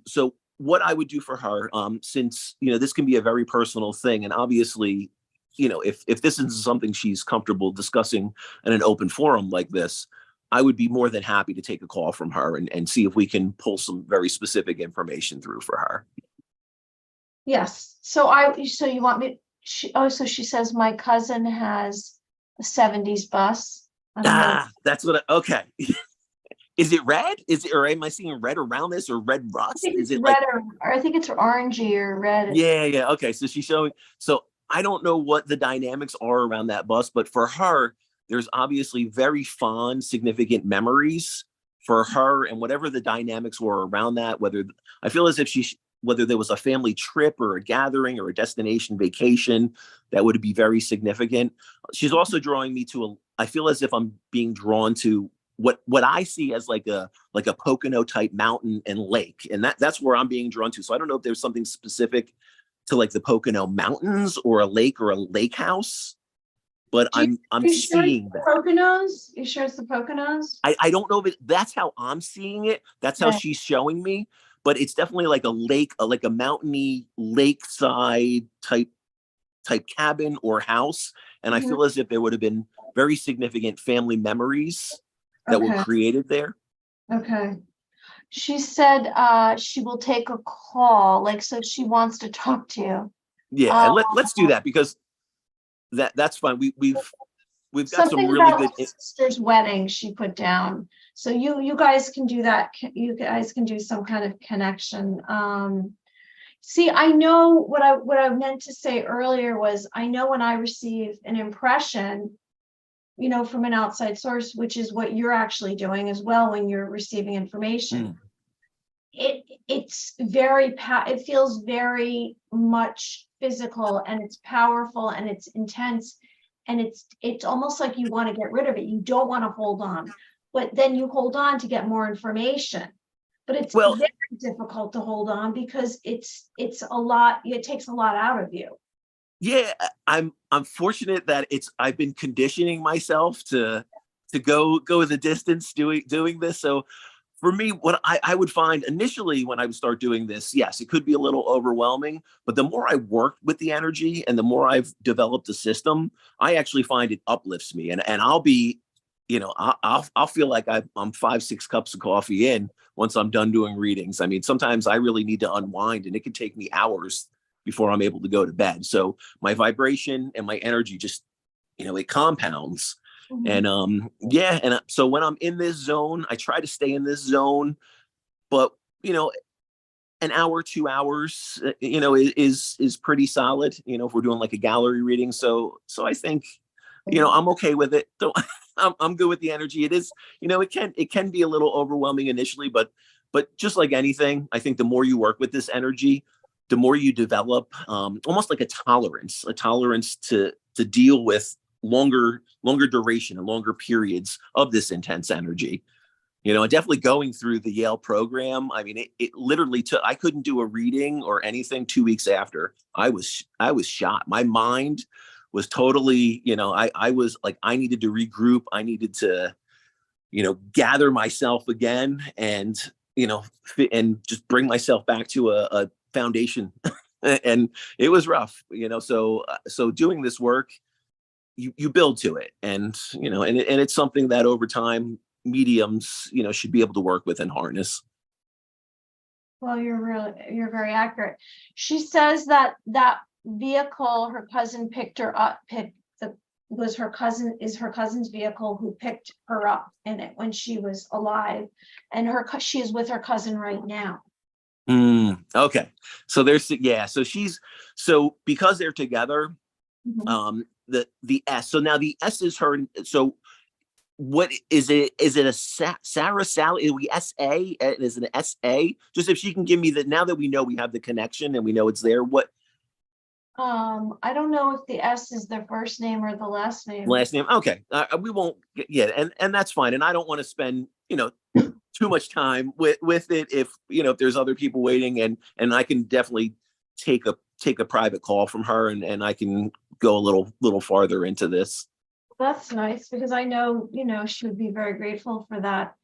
So what I would do for her, since this can be a very personal thing, and obviously, if this is something she's comfortable discussing in an open forum like this, I would be more than happy to take a call from her and see if we can pull some very specific information through for her. Yes. So you want me, so she says my cousin has a 70s bus. I don't know. That's okay. Is it red? Or am I seeing red around this or red I rust? think Is it's it red or I think it's orangey or red. yeah. Okay. So she's showing, so I don't know what the dynamics are around that bus, but for her, there's obviously very fond, significant memories for her and whatever the dynamics were around that, I feel as if whether there was a family trip or a gathering or a destination vacation, that would be very significant. She's also drawing me to I feel as if I'm being drawn to what I see as like a Pocono type mountain and lake. And that's where I'm being drawn to. So I don't know if there's something specific to like the Pocono Mountains or a lake house, but I'm seeing that. Poconos? You sure it's the Poconos? I don't know if that's how I'm seeing it. That's how she's showing me, but it's definitely like a lake, like a mountainy lakeside type cabin or house. And I feel as if there would have been very significant family memories that were created there. Okay. She said she will take a call, like, so she wants to talk to you. Yeah, let's do that because that's fine. We've got some really good sister's wedding she put down. So you guys can do that. You guys can do some kind of connection. See, I know what I meant to say earlier was I know when I receive an impression, from an outside source, which is what you're actually doing as well when you're receiving information. It feels very much physical and it's powerful and it's intense and it's almost like you want to get rid of it. You don't want to hold on, but then you hold on to get more information. But it's very difficult to hold on because it's a lot. It takes a lot out of you. Yeah, I'm fortunate that I've been conditioning myself to go the distance doing this. So for me, what I would find initially when I would start doing this, yes, it could be a little overwhelming, but the more I work with the energy and the more I've developed a system, I actually find it uplifts me. And I'll be, I'll feel like I'm 5-6 cups of coffee in once I'm done doing readings. I mean, sometimes I really need to unwind and it can take me hours before I'm able to go to bed. So my vibration and my energy just, it compounds. And so when I'm in this zone, I try to stay in this zone, but an hour, 2 hours, is pretty solid, if we're doing like a gallery reading. So I think, I'm okay with it. So I'm good with the energy. It is, it can be a little overwhelming initially, but just like anything, I think the more you work with this energy, the more you develop almost like a tolerance to deal with longer duration and longer periods of this intense energy. You know, and definitely going through the Yale program. I mean, it literally took, I couldn't do a reading or anything 2 weeks after. I was shot. My mind was totally, you know, I was like, I needed to regroup. I needed to, you know, gather myself again and, you know, and just bring myself back to a foundation. And it was rough, you know, so doing this work, you build to it, and you know, and it's something that over time mediums, you know, should be able to work with and harness. Well, you're very accurate. She says that that vehicle her cousin picked her up, is her cousin's vehicle who picked her up in it when she was alive, and she is with her cousin right now. Okay, so there's, yeah, so because they're together, Mhm. the S, so now the S is her, so what is it? Is it a Sarah Sally? Are we SA? Is it an SA? Just if she can give me that, now that we know we have the connection and we know it's there, what I don't know if the S is the first name or the last name. last name? Okay, we won't yeah, and that's fine. And I don't want to spend, you know, too much time with it if, you know, if there's other people waiting, and I can definitely take a private call from her, and I can go a little farther into this. That's nice, because I know, you know, she would be very grateful for that.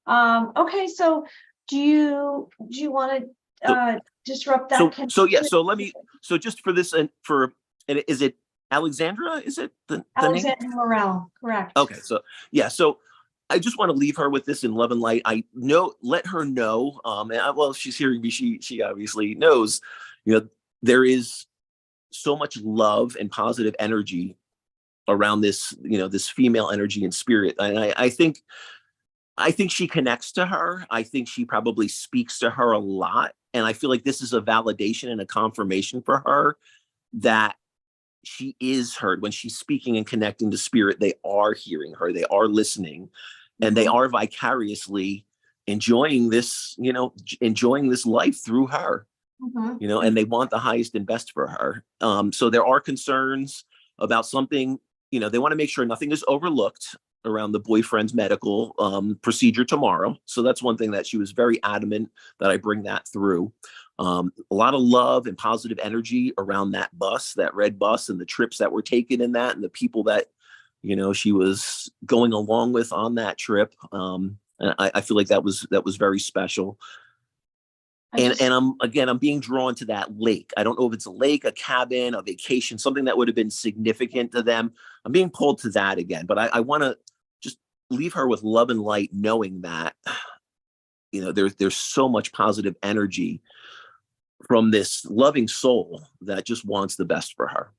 Okay, so do you want to disrupt that connection? So yeah, so let me, so just for this, and is it Alexandra? Is it the name? Alexandra Morel, correct. Okay, so yeah, so I just want to leave her with this in love and light. I know, let her know, well, she's hearing me, she obviously knows, you know, there is so much love and positive energy around this, you know, this female energy and spirit. And I think she connects to her. I think she probably speaks to her a lot. And I feel like this is a validation and a confirmation for her that she is heard. When she's speaking and connecting to spirit, they are hearing her, they are listening, and they are vicariously enjoying this, you know, enjoying this life through her, you know, and they want the highest and best for her. So there are concerns about something, you know, they want to make sure nothing is overlooked around the boyfriend's medical procedure tomorrow. So that's one thing that she was very adamant that I bring that through. A lot of love and positive energy around that bus, that red bus, and the trips that were taken in that, and the people that, you know, she was going along with on that trip. And I feel like that was very special. And I'm being drawn to that lake. I don't know if it's a lake, a cabin, a vacation, something that would have been significant to them. I'm being pulled to that again, but I want to just leave her with love and light, knowing that, you know, there's so much positive energy from this loving soul that just wants the best for her.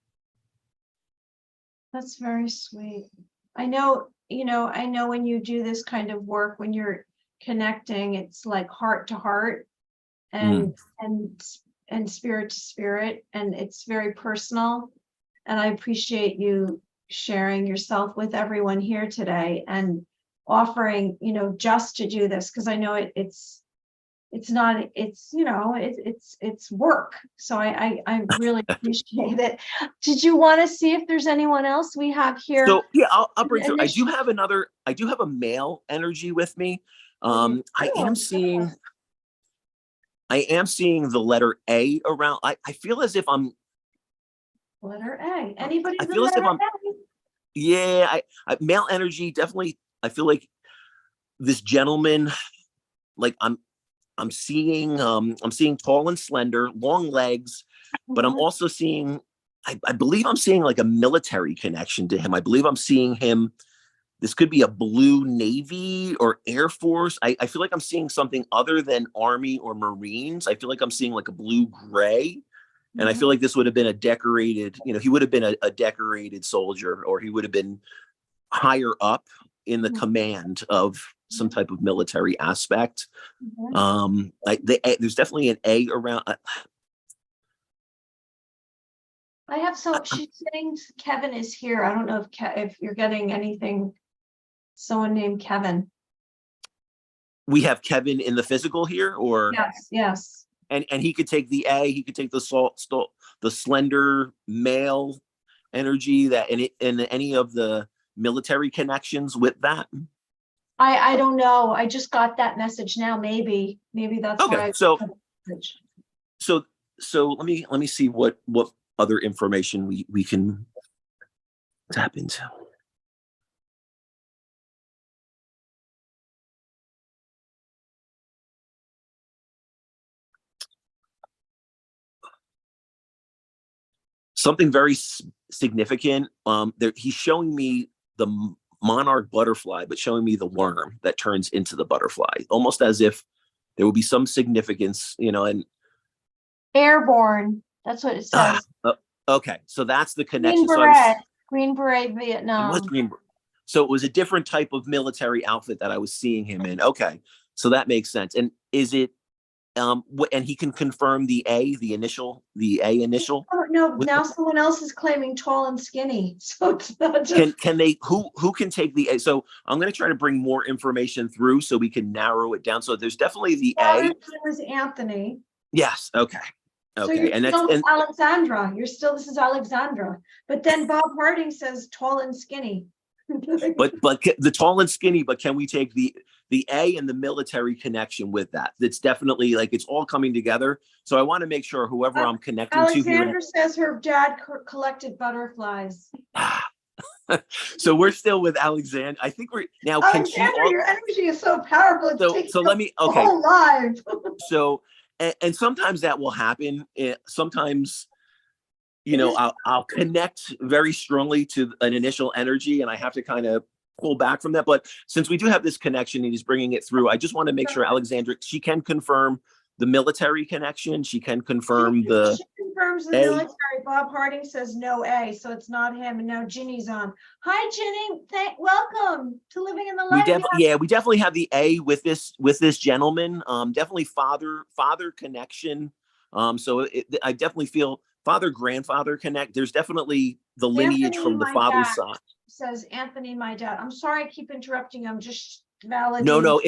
That's very sweet. I know, you know, I know when you do this kind of work, when you're connecting, it's like heart to heart and spirit to spirit, and it's very personal. And I appreciate you sharing yourself with everyone here today and offering, you know, just to do this, because I know it's not, it's, you know, it's work. So I really appreciate it. Did you want to see if there's anyone else we have here? So yeah, I'll bring through. I do have a male energy with me. I am seeing the letter A around. I feel as if I'm letter A. Anybody? I feel as if I'm, yeah, I male energy, definitely. I feel like this gentleman, like I'm seeing tall and slender, long legs, but I'm also seeing, I believe I'm seeing like a military connection to him. I believe I'm seeing him. This could be a blue Navy or Air Force. I feel like I'm seeing something other than Army or Marines. I feel like I'm seeing like a blue gray. And I feel like this would have been a decorated, you know, he would have been a decorated soldier, or he would have been higher up in the command of some type of military aspect. There's definitely an A around. I have, so she's saying Kevin is here. I don't know if you're getting anything. Someone named Kevin. We have Kevin in the physical here, or yes. And he could take the A. He could take the slender male energy that, and any of the military connections with that. I don't know. I just got that message now. Maybe that's Okay, why. so let me see what other information we can tap into. Something very significant. He's showing me the monarch butterfly, but showing me the worm that turns into the butterfly, almost as if there will be some significance, and Airborne. That's what it says. okay, so that's the Green connection. So Beret. Green Beret, it was Vietnam. green. So it was a different type of military outfit that I was seeing him in. Okay, so that makes sense. And is it? And he can confirm the initial. Oh, no, With now someone else is claiming tall and skinny. So it's not just. can they who can take the A? So I'm going to try to bring more information through so we can narrow it down. So there's definitely the A. Name was Anthony. Yes. Okay. So Okay. you're And still that's Alexandra. This is Alexandra. But then Bob Harding says tall and skinny. but the tall and skinny. But can we take the A and the military connection with that? That's definitely like it's all coming together. So I want to make sure whoever I'm connecting to here. Alexandra says her dad collected butterflies. So we're still with Alexandra. I think we're now. Alexandra, your energy is so powerful. So let me. Okay. Whole life. So and sometimes that will happen. Sometimes, I'll connect very strongly to an initial energy, and I have to kind of pull back from that. But since we do have this connection, and he's bringing it through, I just want to make sure Alexandra, she can confirm the military connection. She can confirm she confirms the military. Bob Harding says no A, so it's not him. And now Ginny's on. Hi, Ginny. Welcome to Living in the Light. We definitely have the A with this gentleman. Definitely father connection. So I definitely feel father grandfather connect. There's definitely the lineage Anthony, from the father's side. Says Anthony, my dad. I'm sorry I keep interrupting. I'm just validating. No,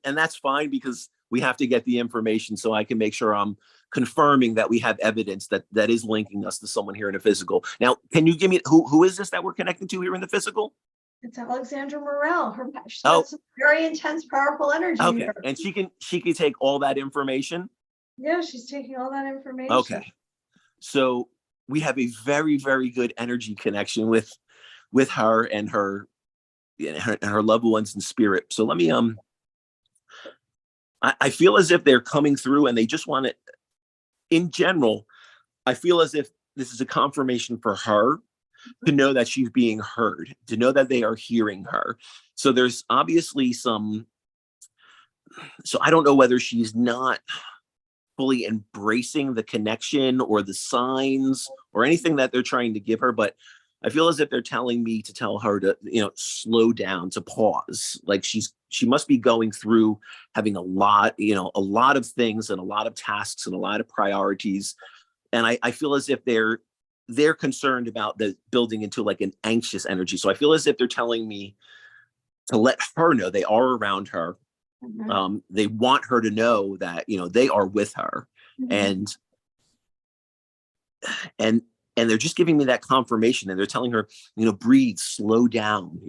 and that's fine because we have to get the information so I can make sure I'm confirming that we have evidence that is linking us to someone here in a physical. Now, can you give me who is this that we're connecting to here in the physical? It's Alexandra Morel. She's got some very intense, powerful energy. Okay, here. and she can take all that information. Yeah, she's taking all that information. Okay, so we have a very, very good energy connection with her and her loved ones in spirit. So let me I feel as if they're coming through and they just want it. In general, I feel as if this is a confirmation for her to know that she's being heard, to know that they are hearing her. So there's obviously so I don't know whether she's not fully embracing the connection or the signs or anything that they're trying to give her, but I feel as if they're telling me to tell her to, slow down, to pause. Like she must be going through having a lot of things and a lot of tasks and a lot of priorities. And I feel as if they're concerned about the building into like an anxious energy. So I feel as if they're telling me to let her know they are around her. Mm-hmm. They want her to know that, they are with her. Mm-hmm. And they're just giving me that confirmation and they're telling her, breathe, slow down.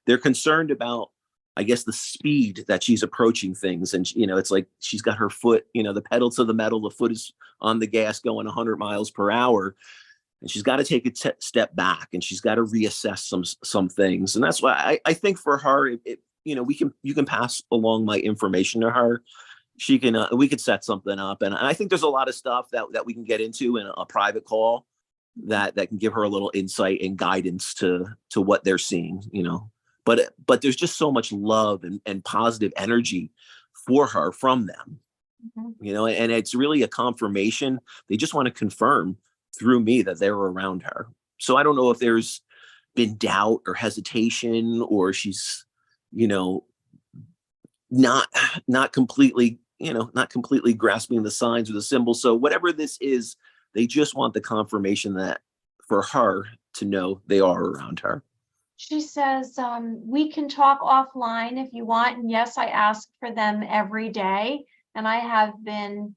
They're concerned about, I guess, the speed that she's approaching things. And, it's like she's got her foot, the pedal to the metal, the foot is on the gas going 100 miles per hour. And she's got to take a step back and she's got to reassess some things. And that's why I think for her, you can pass along my information to her. She can, we could set something up. And I think there's a lot of stuff that we can get into in a private call that can give her a little insight and guidance to what they're seeing, but there's just so much love and positive energy for her from them, and it's really a confirmation. They just want to confirm through me that they're around her. So I don't know if there's been doubt or hesitation or she's, not completely grasping the signs or the symbols. So whatever this is, they just want the confirmation that for her to know they are around her. She says, we can talk offline if you want. And yes, I ask for them every day. And I have been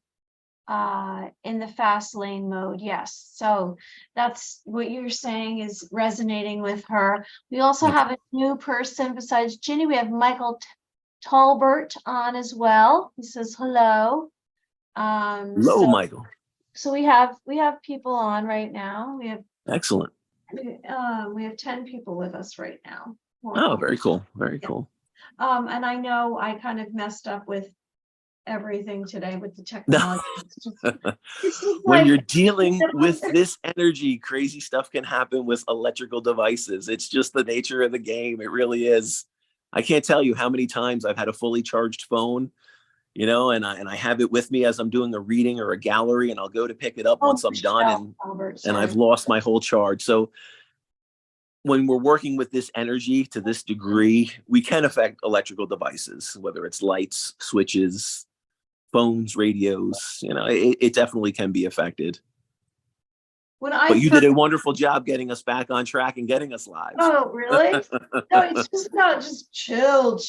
in the fast lane mode. Yes. So that's what you're saying is resonating with her. We also Okay. have a new person besides Ginny. We have Michael Talbert on as well. He says hello. Hello, Michael. So we have people on right now. Excellent. We have 10 people with us right now. Oh, very cool. Very cool. And I know I kind of messed up with everything today with the No. technology. It's just When like, you're dealing with this energy, crazy stuff can happen with electrical devices. It's just the nature of the game. It really is. I can't tell you how many times I've had a fully charged phone, and I have it with me as I'm doing a reading or a gallery, and I'll go to pick it up once I'm done, Michelle Albert, and I've sorry. lost my whole charge. So when we're working with this energy to this degree, we can affect electrical devices, whether it's lights, switches, phones, radios. It definitely can be affected. When But you did a wonderful job getting us back on track and getting us live. Oh, really? No, it's just not just chill.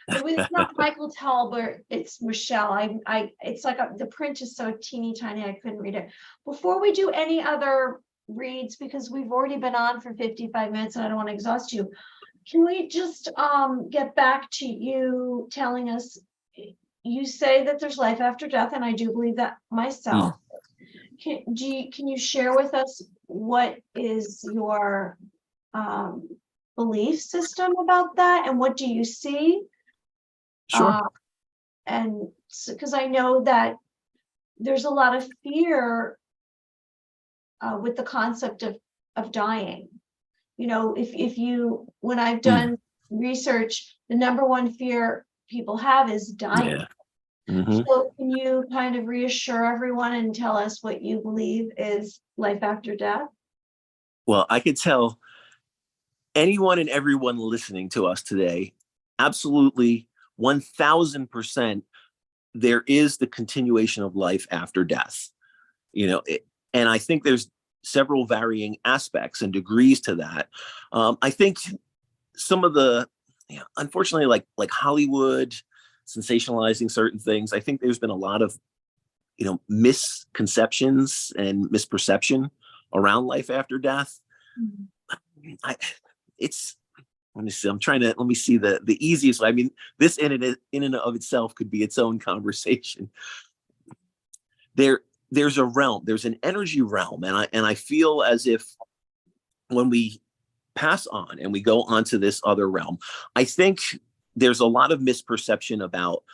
It's not Michael Talbot, it's Michelle. It's like the print is so teeny tiny, I couldn't read it. Before we do any other reads, because we've already been on for 55 minutes and I don't want to exhaust you, can we just get back to you telling us, you say that there's life after death, and I do believe that myself. Can you share with us what is your belief system about that, and what do you see? Sure. And because I know that there's a lot of fear with the concept of dying. When I've done research, the number one fear people have is dying. Yeah. Mm-hmm. So can you kind of reassure everyone and tell us what you believe is life after death? Well, I could tell anyone and everyone listening to us today, absolutely 1000%, there is the continuation of life after death. And I think there's several varying aspects and degrees to that. I think some of the, unfortunately, like Hollywood sensationalizing certain things, I think there's been a lot of misconceptions and misperception around life after death. Let me see. Let me see the easiest. I mean, this in and of itself could be its own conversation. There's a realm, there's an energy realm, and I feel as if when we pass on and we go on to this other realm, I think there's a lot of misperception about.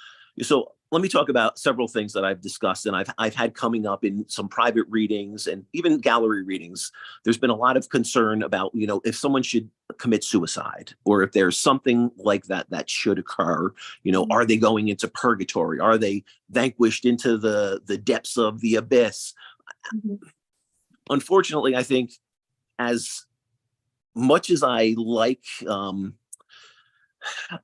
So let me talk about several things that I've discussed and I've had coming up in some private readings and even gallery readings. There's been a lot of concern about, if someone should commit suicide or if there's something like that should occur, are they going into purgatory? Are they vanquished into the depths of the abyss? Mm-hmm. Unfortunately, I think as much as I like,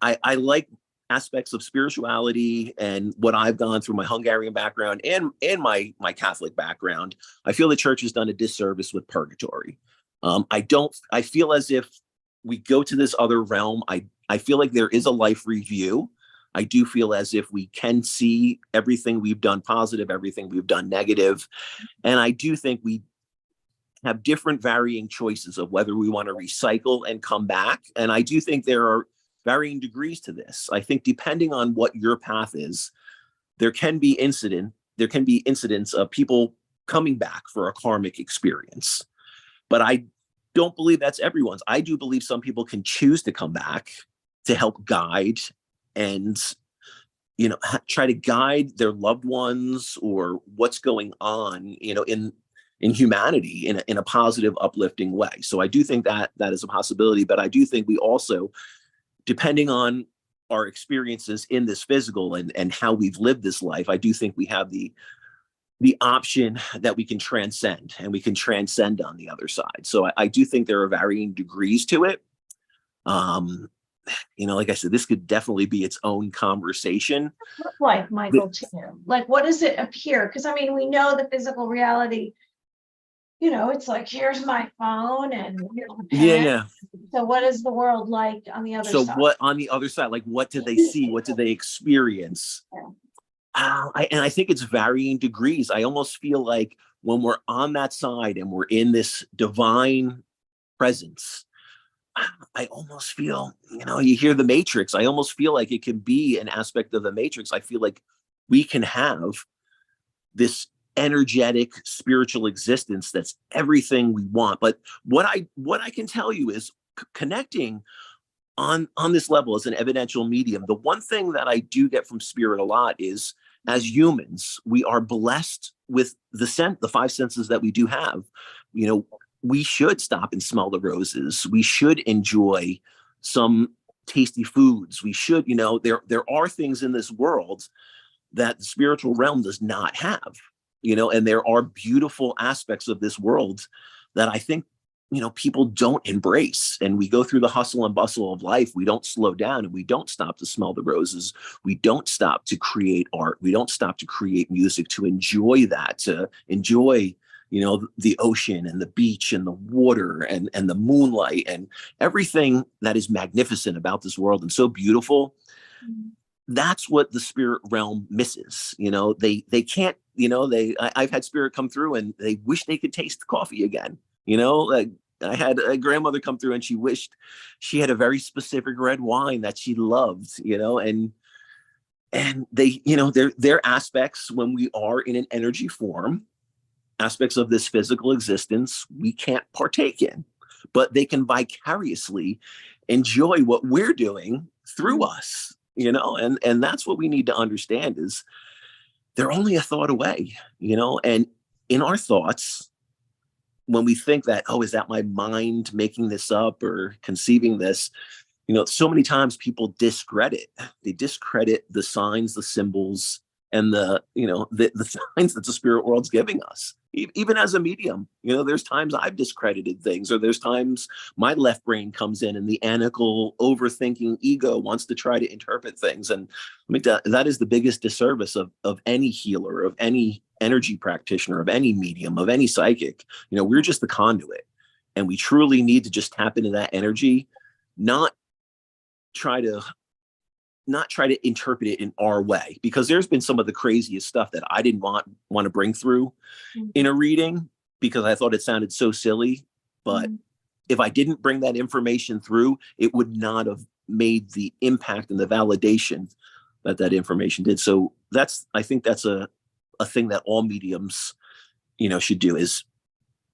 I like aspects of spirituality and what I've gone through, my Hungarian background and my Catholic background, I feel the church has done a disservice with purgatory. I feel as if we go to this other realm, I feel like there is a life review. I do feel as if we can see everything we've done positive, everything we've done negative. And I do think we have different varying choices of whether we want to recycle and come back. And I do think there are varying degrees to this. I think depending on what your path is, there can be incidents of people coming back for a karmic experience. But I don't believe that's everyone's. I do believe some people can choose to come back to help guide and try to guide their loved ones or what's going on, in humanity in a positive, uplifting way. So I do think that is a possibility, but I do think we also, depending on our experiences in this physical and how we've lived this life, I do think we have the option that we can transcend and we can transcend on the other side. So I do think there are varying degrees to it. Like I said, this could definitely be its own conversation. Like Michael, too. Like, what does it appear? Because we know the physical reality. It's like, here's my phone and here's the pen. Yeah. So what is the world like on the other side? So what on the other side? Like, what did they see? What did they experience? And I think it's varying degrees. I almost feel like when we're on that side and we're in this divine presence, I almost feel, you hear the Matrix. I almost feel like it can be an aspect of the Matrix. I feel like we can have this energetic spiritual existence that's everything we want. But what I can tell you is connecting on this level as an evidential medium, the one thing that I do get from spirit a lot is, as humans, we are blessed with the five senses that we do have. We should stop and smell the roses. We should enjoy some tasty foods. We should, there are things in this world that the spiritual realm does not have, and there are beautiful aspects of this world that I think, people don't embrace. And we go through the hustle and bustle of life. We don't slow down, and we don't stop to smell the roses. We don't stop to create art. We don't stop to create music, to enjoy that, to enjoy, the ocean and the beach and the water and the moonlight and everything that is magnificent about this world and so beautiful. Mm-hmm. That's what the spirit realm misses. They can't, I've had spirit come through and they wish they could taste coffee again. I had a grandmother come through and she wished she had a very specific red wine that she loved, and they, they're aspects when we are in an energy form, aspects of this physical existence we can't partake in, but they can vicariously enjoy what we're doing through us, and that's what we need to understand is they're only a thought away, and in our thoughts, when we think that, oh, is that my mind making this up or conceiving this? So many times people discredit the signs, the symbols, and the signs that the spirit world's giving us. Even as a medium, there's times I've discredited things, or there's times my left brain comes in and the analytical, overthinking ego wants to try to interpret things. And I mean, that is the biggest disservice of any healer, of any energy practitioner, of any medium, of any psychic. We're just the conduit, and we truly need to just tap into that energy, not try to interpret it in our way, because there's been some of the craziest stuff that I didn't want to bring through in a reading because I thought it sounded so silly. But if I didn't bring that information through, it would not have made the impact and the validation that information did. So I think that's a thing that all mediums, should do, is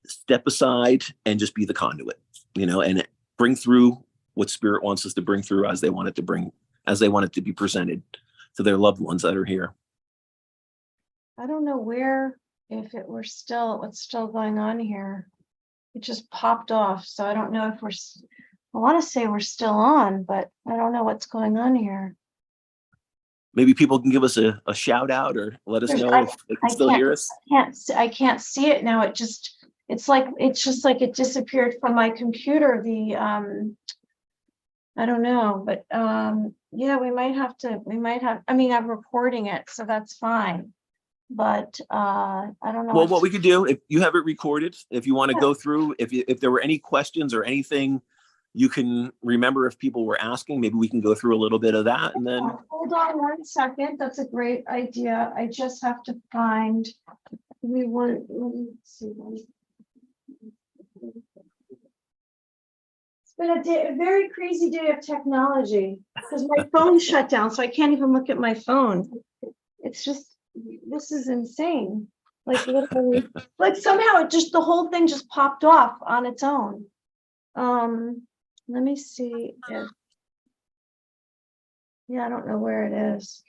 step aside and just be the conduit, and bring through what spirit wants us to bring through as they want it to be presented to their loved ones that are here. I don't know if what's still going on here. It just popped off. So I don't know if I want to say we're still on, but I don't know what's going on here. Maybe people can give us a shout out or let us know if they can still hear us. I can't see it now. It's like it disappeared from my computer. I don't know, but yeah, we might have, I'm recording it, so that's fine. But I don't know. Well, what we could do, if you have it recorded, if you want to go through, if there were any questions or anything you can remember if people were asking, maybe we can go through a little bit of that and then. Hold on 1 second. That's a great idea. I just have to find, let me see. It's been a very crazy day of technology because my phone shut down, so I can't even look at my phone. It's just, this is insane. Like literally, like somehow the whole thing just popped off on its own. Let me see if, I don't know where it is.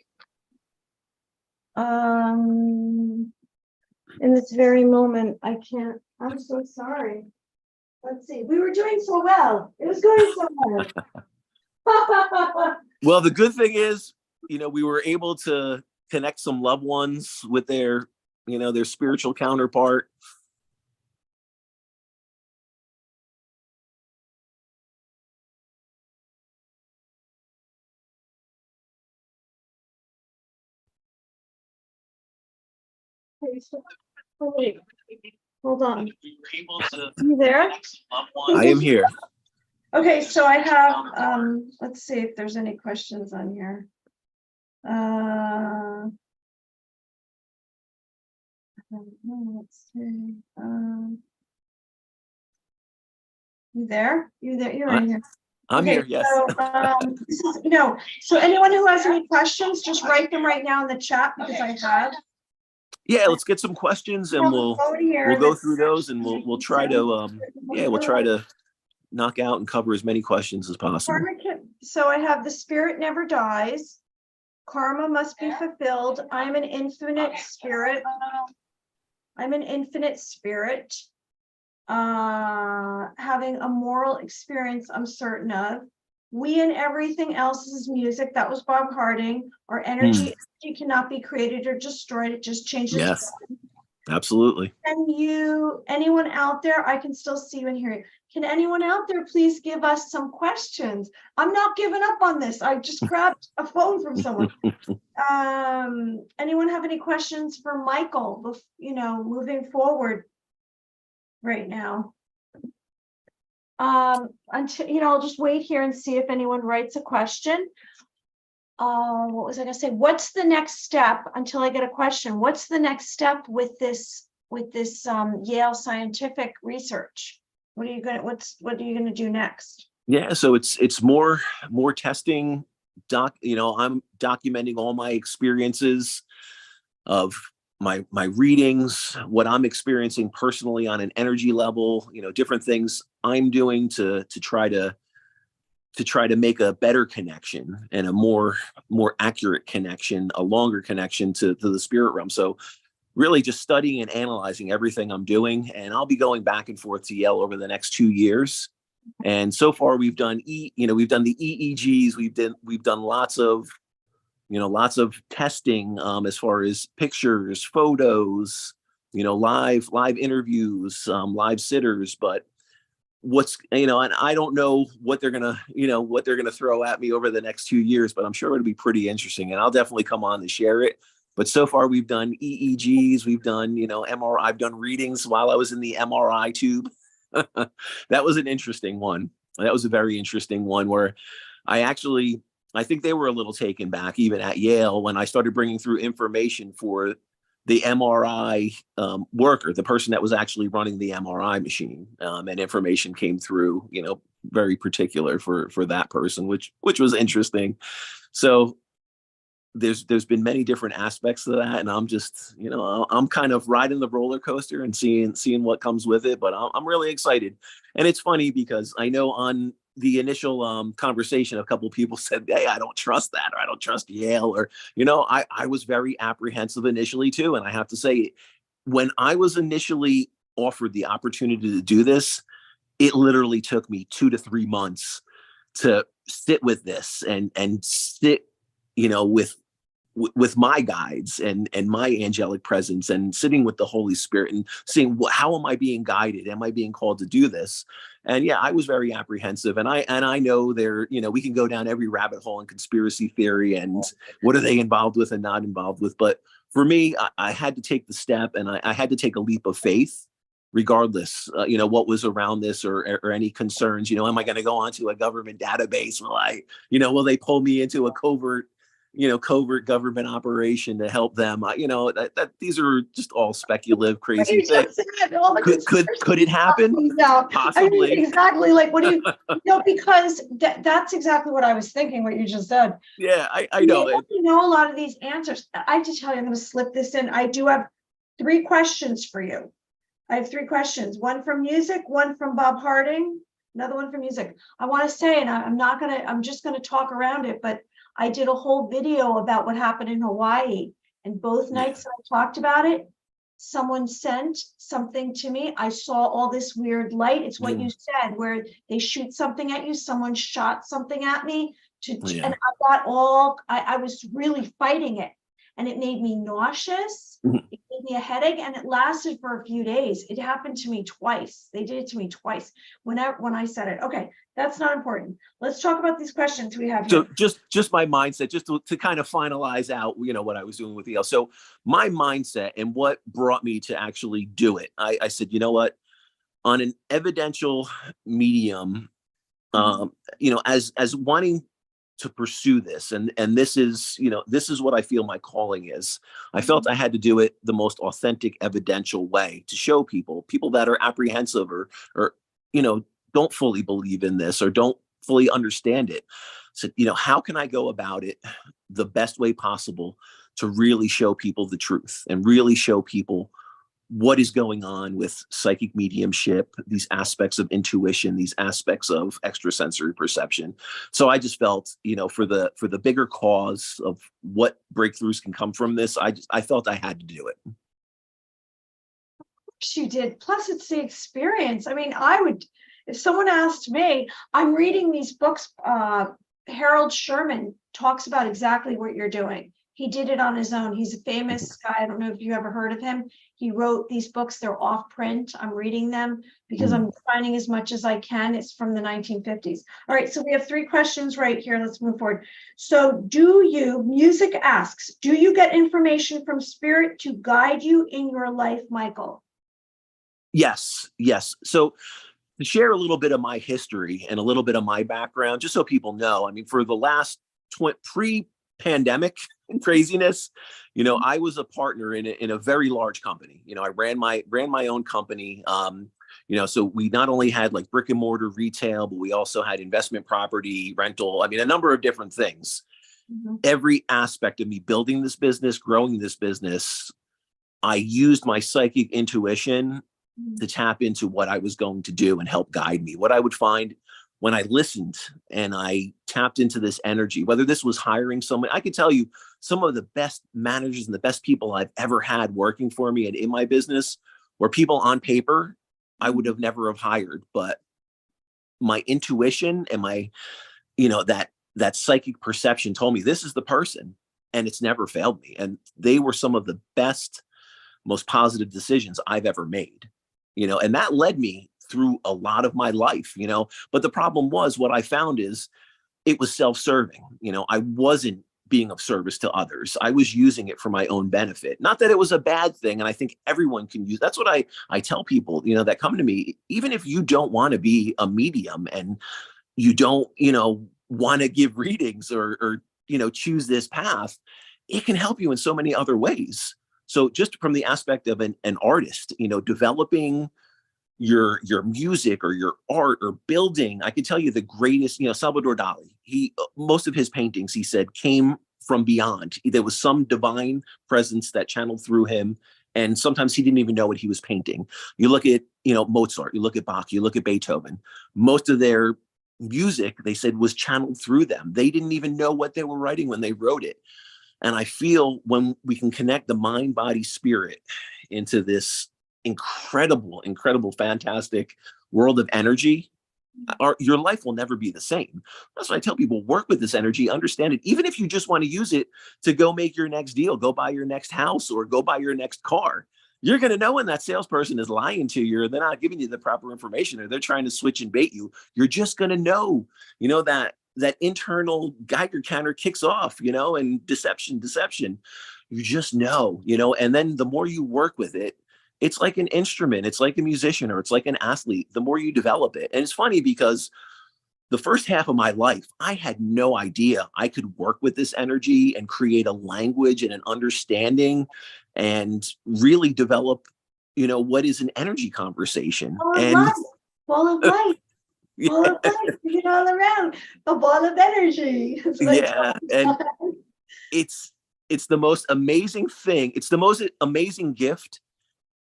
In this very moment, I can't, I'm so sorry. Let's see, we were doing so well. It was going so well. Well, the good thing is, we were able to connect some loved ones with their spiritual counterpart. Wait, hold on. You there? I am here. Okay, so I have, let's see if there's any questions on here. Let's see. You there? You there? You're right here. I'm Okay, here. Yes. So, this is, so anyone who has any questions, just write them right now in the chat because I have. Yeah. Let's get some questions and we'll go through those and we'll try to we'll try to knock out and cover as many questions as possible. So I have the spirit never dies. Karma must be fulfilled. I'm an infinite spirit. I'm an infinite spirit. Having a moral experience, I'm certain of. We and everything else is music. That was Bob Harding. Or energy cannot be created or destroyed. It just changes. Yes, absolutely. Can anyone out there? I can still see you and hear you. Can anyone out there please give us some questions? I'm not giving up on this. I just grabbed a phone from someone. Anyone have any questions for Michael? Moving forward right now. Until I'll just wait here and see if anyone writes a question. What was I gonna say? What's the next step until I get a question? What's the next step with this Yale scientific research? What are you gonna do next? Yeah, so it's more testing. I'm documenting all my experiences of my readings, what I'm experiencing personally on an energy level, different things I'm doing to try to make a better connection and a more accurate connection, a longer connection to the spirit realm. So really just studying and analyzing everything I'm doing. And I'll be going back and forth to Yale over the next 2 years. And so far we've done we've done the EEGs, we've done lots of testing as far as pictures, photos, live interviews, live sitters, but and I don't know what they're gonna throw at me over the next 2 years, but I'm sure it'll be pretty interesting and I'll definitely come on to share it. But so far we've done EEGs, we've done, MRI, I've done readings while I was in the MRI tube. That was an interesting one. That was a very interesting one where I think they were a little taken back even at Yale when I started bringing through information for the MRI worker, the person that was actually running the MRI machine, and information came through, very particular for that person, which was interesting. So there's been many different aspects to that, and I'm just, I'm kind of riding the roller coaster and seeing what comes with it. But I'm really excited, and it's funny because I know on the initial conversation, a couple of people said, "Hey, I don't trust that," or "I don't trust Yale," or I was very apprehensive initially too, and I have to say, when I was initially offered the opportunity to do this, it literally took me 2 to 3 months to sit with this and sit, with my guides and my angelic presence and sitting with the Holy Spirit and seeing how am I being guided? Am I being called to do this? And yeah, I was very apprehensive. And I know we can go down every rabbit hole in conspiracy theory and what are they involved with and not involved with. But for me, I had to take the step and I had to take a leap of faith, regardless, what was around this or any concerns. Am I going to go onto a government database? Will they pull me into a covert government operation to help them? That these are just all speculative, crazy things. Could it happen? No, Possibly. Exactly. Like, what do you because that's exactly what I was thinking, what you just said. Yeah, I know. You know a lot of these answers. I have to tell you, I'm going to slip this in. I do have 3 questions for you. I have 3 questions. One from music, one from Bob Harding, another one from music. I want to say, and I'm just going to talk around it, but I did a whole video about what happened in Hawaii, and both nights that I talked about it, someone sent something to me. I saw all this weird light. It's what you said, where they shoot something at you. Someone shot something at me and I was really fighting it, and it made me nauseous. It gave me a headache, and it lasted for a few days. It happened to me twice. They did it to me twice when I said it. Okay, that's not important. Let's talk about these questions we have here. So just my mindset, just to kind of finalize out, what I was doing with Yale. So my mindset and what brought me to actually do it, I said, you know what, on an evidential medium, as wanting to pursue this. And this is, this is what I feel my calling is. I felt I had to do it the most authentic, evidential way to show people that are apprehensive or, don't fully believe in this or don't fully understand it. So, how can I go about it the best way possible to really show people the truth and really show people what is going on with psychic mediumship, these aspects of intuition, these aspects of extrasensory perception. So I just felt, for the bigger cause of what breakthroughs can come from this, I felt I had to do it. You did. Plus, it's the experience. I mean, if someone asked me, I'm reading these books, Harold Sherman talks about exactly what you're doing. He did it on his own. He's a famous guy. I don't know if you ever heard of him. He wrote these books. They're off print. I'm reading them because I'm finding as much as I can. It's from the 1950s. All right, so we have 3 questions right here. Let's move forward. So music asks, do you get information from spirit to guide you in your life, Michael? Yes. So to share a little bit of my history and a little bit of my background, just so people know, I mean, for the last pre-pandemic craziness, I was a partner in a very large company. I ran my own company. So we not only had like brick and mortar retail, but we also had investment property, rental. I mean, a number of different things. Every aspect of me building this business, growing this business, I used my psychic intuition to tap into what I was going to do and help guide me. What I would find when I listened and I tapped into this energy, whether this was hiring someone, I could tell you some of the best managers and the best people I've ever had working for me and in my business were people on paper I would have never have hired, but my intuition and my, that psychic perception told me this is the person, and it's never failed me. And they were some of the best, most positive decisions I've ever made, and that led me through a lot of my life, but the problem was what I found is it was self-serving. I wasn't being of service to others. I was using it for my own benefit. Not that it was a bad thing. And I think everyone can use, that's what I tell people, that come to me, even if you don't want to be a medium and you don't, want to give readings or choose this path, it can help you in so many other ways. So just from the aspect of an artist, developing your music or your art or building, I can tell you the greatest, Salvador Dali, most of his paintings, he said, came from beyond. There was some divine presence that channeled through him. And sometimes he didn't even know what he was painting. You look at, Mozart, you look at Bach, you look at Beethoven, most of their music, they said, was channeled through them. They didn't even know what they were writing when they wrote it. And I feel when we can connect the mind, body, spirit into this incredible, fantastic world of energy, your life will never be the same. That's why I tell people, work with this energy, understand it. Even if you just want to use it to go make your next deal, go buy your next house or go buy your next car, you're going to know when that salesperson is lying to you or they're not giving you the proper information or they're trying to switch and bait you. You're just going to know, that internal Geiger counter kicks off, and deception, you just know, and then the more you work with it, it's like an instrument, it's like a musician, or it's like an athlete, the more you develop it. And it's funny because the first half of my life, I had no idea I could work with this energy and create a language and an understanding and really develop, what is an energy conversation. Ball of light, ball of light, you all around, a ball of energy. And it's the most amazing thing. It's the most amazing gift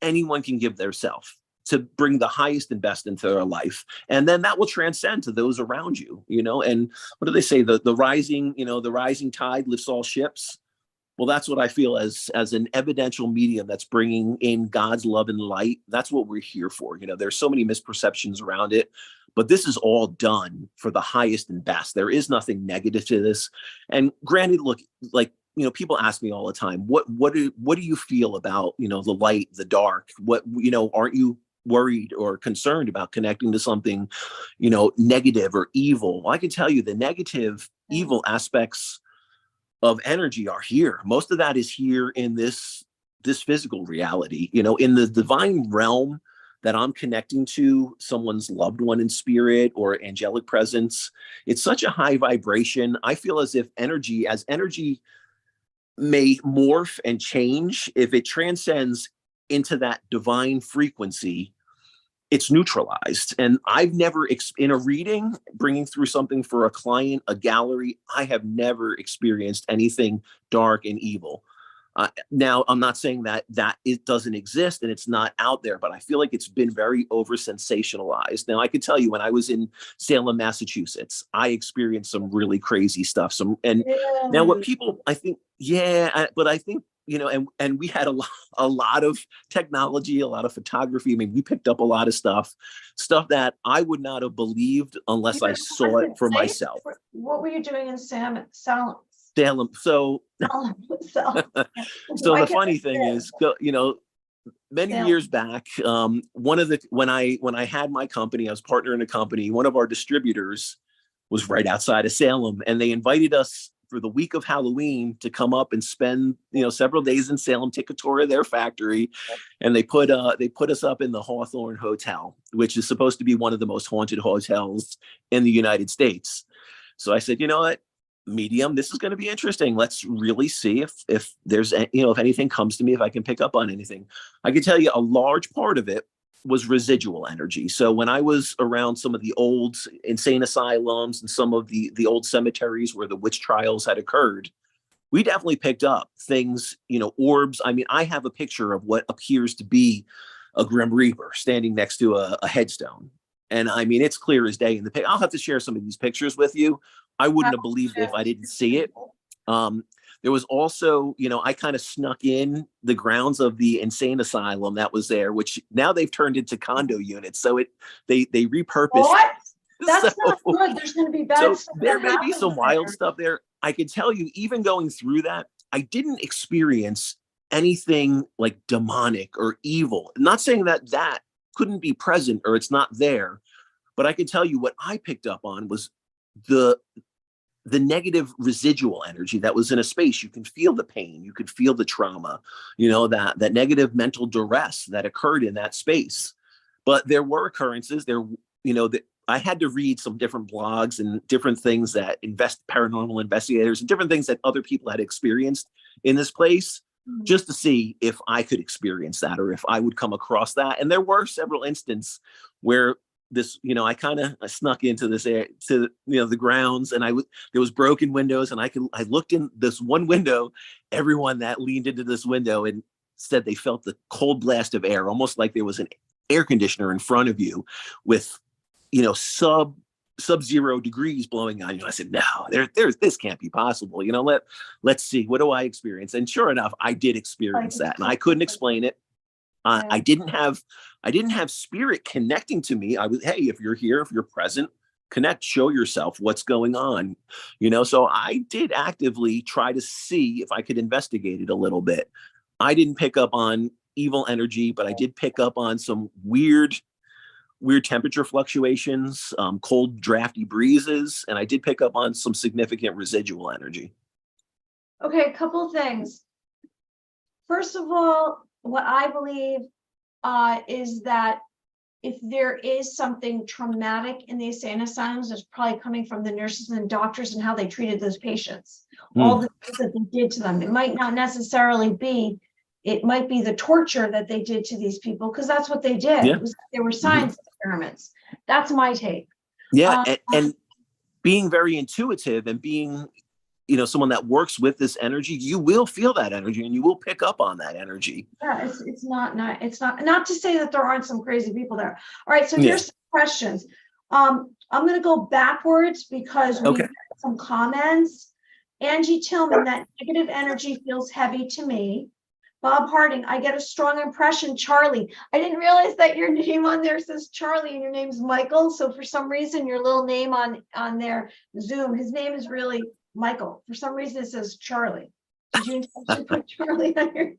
anyone can give theirself to bring the highest and best into their life. And then that will transcend to those around you, and what do they say? The rising tide lifts all ships. Well, that's what I feel as an evidential medium that's bringing in God's love and light. That's what we're here for. There's so many misperceptions around it, but this is all done for the highest and best. There is nothing negative to this. And granted, look, like, people ask me all the time, what do you feel about, the light, the dark? What, aren't you worried or concerned about connecting to something, negative or evil? Well, I can tell you the negative, evil aspects of energy are here. Most of that is here in this physical reality. In the divine realm, that I'm connecting to someone's loved one in spirit or angelic presence. It's such a high vibration. I feel as if energy may morph and change, if it transcends into that divine frequency, it's neutralized. And I've never, in a reading, bringing through something for a client, a gallery, I have never experienced anything dark and evil. Now, I'm not saying that it doesn't exist and it's not out there, but I feel like it's been very over sensationalized. Now, I could tell you when I was in Salem, Massachusetts, I experienced some really crazy stuff. Now what people, I think, but I think, and we had a lot of technology, a lot of photography. I mean, we picked up a lot of stuff that I would not have believed unless I saw it for myself. What were you doing in Salem? So So the funny thing is, many years back, when I had my company, I was partner in a company. One of our distributors was right outside of Salem, and they invited us for the week of Halloween to come up and spend several days in Salem, take a tour of their factory, and they put us up in the Hawthorne Hotel, which is supposed to be one of the most haunted hotels in the United States. So I said, you know what, medium, this is going to be interesting. Let's really see if there's if anything comes to me, if I can pick up on anything. I can tell you a large part of it was residual energy. So when I was around some of the old insane asylums and some of the old cemeteries where the witch trials had occurred, we definitely picked up things, orbs. I mean, I have a picture of what appears to be a Grim Reaper standing next to a headstone. And I mean, it's clear as day in the pic. I'll have to share some of these pictures with you. I wouldn't have believed it if I didn't see it. There was also, I kind of snuck in the grounds of the insane asylum that was there, which now they've turned into condo units. So they repurposed. What? That's so, not good. There's going to be bad so stuff. there may be some wild stuff there. I can tell you, even going through that, I didn't experience anything like demonic or evil. I'm not saying that couldn't be present or it's not there, but I can tell you what I picked up on was the negative residual energy that was in a space. You can feel the pain, you could feel the trauma, that negative mental duress that occurred in that space. But there were occurrences there, that I had to read some different blogs and different things that paranormal investigators and different things that other people had experienced in this place, just to see if I could experience that or if I would come across that. And there were several instances where this, I snuck into this area, to the grounds, and there was broken windows, and I looked in this one window. Everyone that leaned into this window and said they felt the cold blast of air, almost like there was an air conditioner in front of you with sub-zero degrees blowing on you. I said, no, this can't be possible. Let's see, what do I experience? And sure enough, I did experience that, and I couldn't explain it. I didn't have spirit connecting to me. I was, hey, if you're here, if you're present, connect, show yourself what's going on. So I did actively try to see if I could investigate it a little bit. I didn't pick up on evil energy, but I did pick up on some weird temperature fluctuations, cold, drafty breezes, and I did pick up on some significant residual energy. Okay, a couple of things. First of all, what I believe is that if there is something traumatic in the insane asylums, it's probably coming from the nurses and doctors and how they treated those patients, all the things that they did to them. It might not necessarily be, it might be the torture that they did to these people, because that's what they did. Yeah. They were science experiments. That's my take. Yeah, and being very intuitive and being, someone that works with this energy, you will feel that energy and you will pick up on that energy. Yeah, it's not to say that there aren't some crazy people there. All right, so here's some questions. I'm going to go backwards because we have some comments. Angie Tillman, that negative energy feels heavy to me. Bob Harding, I get a strong impression. Charlie, I didn't realize that your name on there says Charlie and your name's Michael. So for some reason, your little name on their Zoom, his name is really Michael. For some reason, it says Charlie. Did you intentionally put Charlie on here?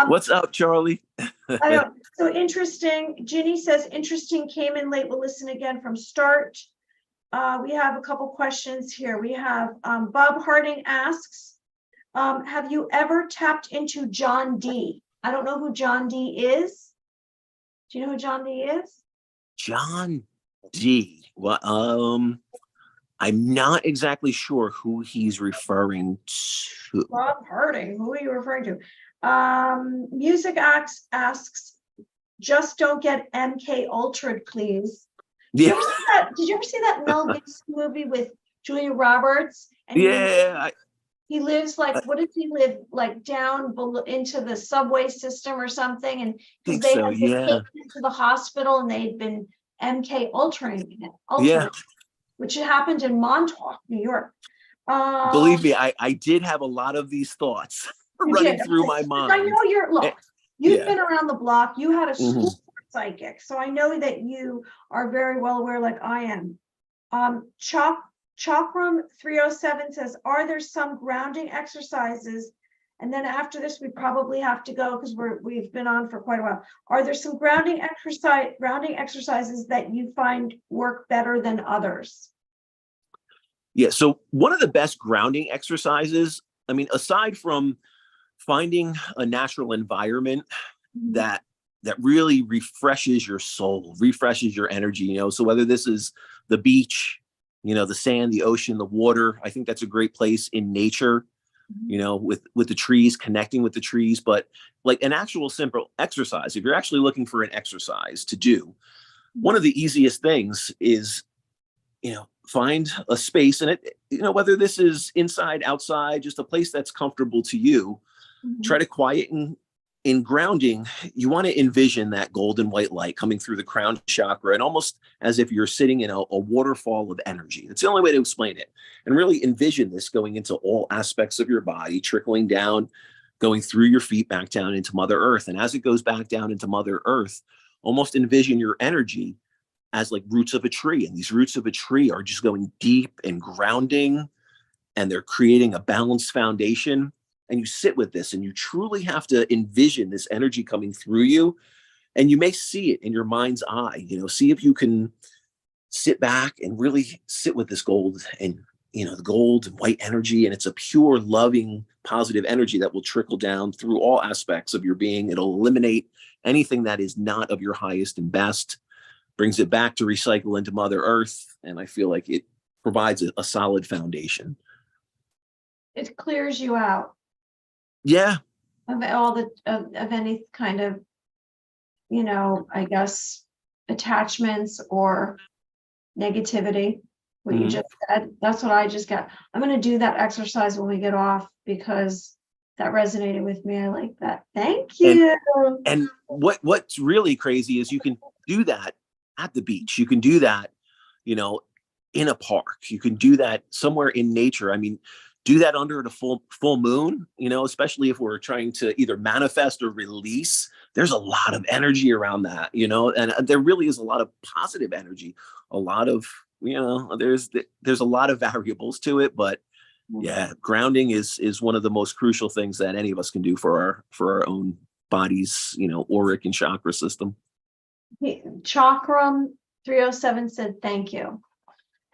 What's up, Charlie? I don't. So interesting. Ginny says interesting. Came in late. We'll listen again from start. We have a couple questions here. We have Bob Harding asks, have you ever tapped into John D? I don't know who John D is. Do you know who John D is? John D. Well, I'm not exactly sure who he's referring to. Bob Harding. Who are you referring to? Music asks, just don't get MK Ultra, please. Did you Yeah, ever see that? Did you ever see that Mel Gibson movie with Julia Roberts? And yeah, he lives like, what does he live like down below into the subway system or something? And because think they so. had been Yeah, taken to the hospital and they'd been MK yeah. Ultra, which happened in Montauk, New York. Believe me, I did have a lot of these thoughts You running did. through Okay. my 'Cause I mind. know you're, Eh, look, you've Yeah. been around the block. You had a Mhm. school psychic, so I know that you are very well aware, like I am. Chakram 307 says, are there some grounding exercises? And then after this, we probably have to go because we've been on for quite a while. Are there some grounding exercises that you find work better than others? Yeah. So one of the best grounding exercises, I mean, aside from finding a natural environment that really refreshes your soul, refreshes your energy, so whether this is the beach, the sand, the ocean, the water, I think that's a great place in nature, with the trees, connecting with the trees. But like an actual simple exercise, if you're actually looking for an exercise to do, one of the easiest things is, find a space in it, whether this is inside, outside, just a place that's comfortable to you. Try to quieten. In grounding, you want to envision that golden white light coming through the crown chakra, and almost as if you're sitting in a waterfall of energy. It's the only way to explain it. And really envision this going into all aspects of your body, trickling down, going through your feet back down into Mother Earth. And as it goes back down into Mother Earth, almost envision your energy as like roots of a tree. And these roots of a tree are just going deep and grounding, and they're creating a balanced foundation. And you sit with this and you truly have to envision this energy coming through you. And you may see it in your mind's eye, see if you can sit back and really sit with this gold and, the gold and white energy. And it's a pure, loving, positive energy that will trickle down through all aspects of your being. It'll eliminate anything that is not of your highest and best, brings it back to recycle into Mother Earth. And I feel like it provides a solid foundation. It clears you out Yeah. of all of any kind of, I guess, attachments or negativity. What you just said, that's what I just got. I'm going to do that exercise when we get off because that resonated with me. I like that. Thank you. And what's really crazy is you can do that at the beach. You can do that, in a park. You can do that somewhere in nature. I mean, do that under the full moon, especially if we're trying to either manifest or release. There's a lot of energy around that, and there really is a lot of positive energy, a lot of, there's a lot of variables to it, but yeah, grounding is one of the most crucial things that any of us can do for our own bodies, auric and chakra system. Chakram 307 said thank you.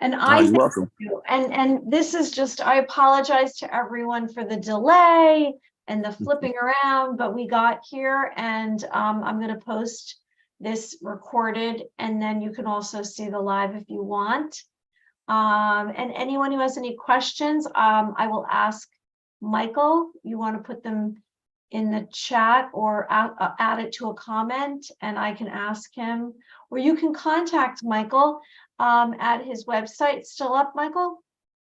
And You're welcome. And this is just, I apologize to everyone for the delay and the flipping around, but we got here, and I'm going to post this recorded, and then you can also see the live if you want. And anyone who has any questions, I will ask Michael. You want to put them in the chat or add it to a comment, and I can ask him, or you can contact Michael at his website. Still up, Michael?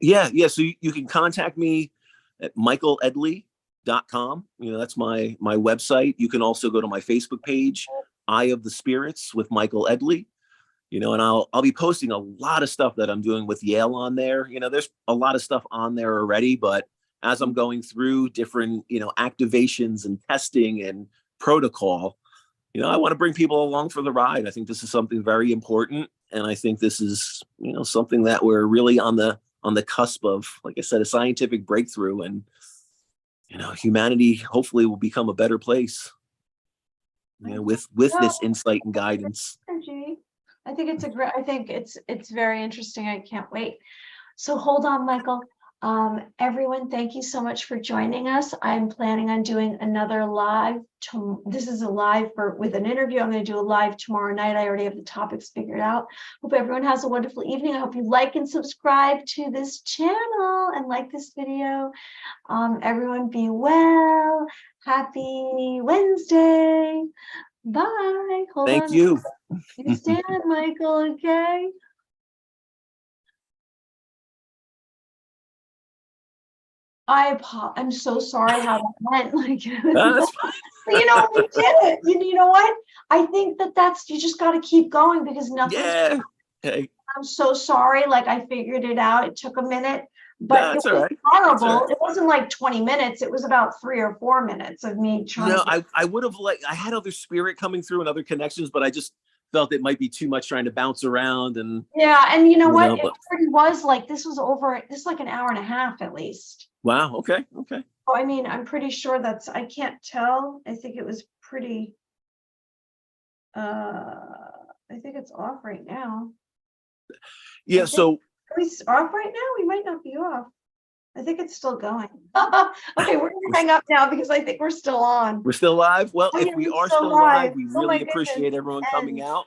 Yeah. So you can contact me at michaeledley.com. That's my website. You can also go to my Facebook page, Eye of the Spirits with Michael Edley. And I'll be posting a lot of stuff that I'm doing with Yale on there. There's a lot of stuff on there already, but as I'm going through different, activations and testing and protocol, I want to bring people along for the ride. I think this is something very important. And I think this is, something that we're really on the cusp of, like I said, a scientific breakthrough, and, humanity hopefully will become a better place, with this insight and guidance. I think it's I think it's very interesting. I can't wait. So hold on, Michael. Everyone, thank you so much for joining us. I'm planning on doing another live. This is a live with an interview. I'm going to do a live tomorrow night. I already have the topics figured out. Hope everyone has a wonderful evening. I hope you like and subscribe to this channel and like this video. Everyone be well. Happy Wednesday. Bye. Hold Thank on. you. You stand, Michael, okay? I'm so sorry how that went. Like, That's but you know, we did it. You know what? I think that's you just got to keep going because nothing's. yeah. Hey, I'm so sorry. Like I figured it out. It took a minute, but that's it all was right. That's all horrible. right. It wasn't like 20 minutes. It was about 3 or 4 minutes of me trying No, to. I would have I had other spirit coming through and other connections, but I just felt it might be too much trying to bounce around and Yeah, and you know what? It but already was like this was like an hour and a half at least. wow, okay, okay. Oh, I mean, I'm pretty sure I can't tell. I think it was pretty. I think it's off right now. Yeah, so Are we off right now? We might not be off. I think it's still going. Okay, we're gonna hang up now because I think we're still on. we're still live. Well, Oh, if yeah, we we're are still still live, live. we Oh my really appreciate goodness. everyone coming And- out.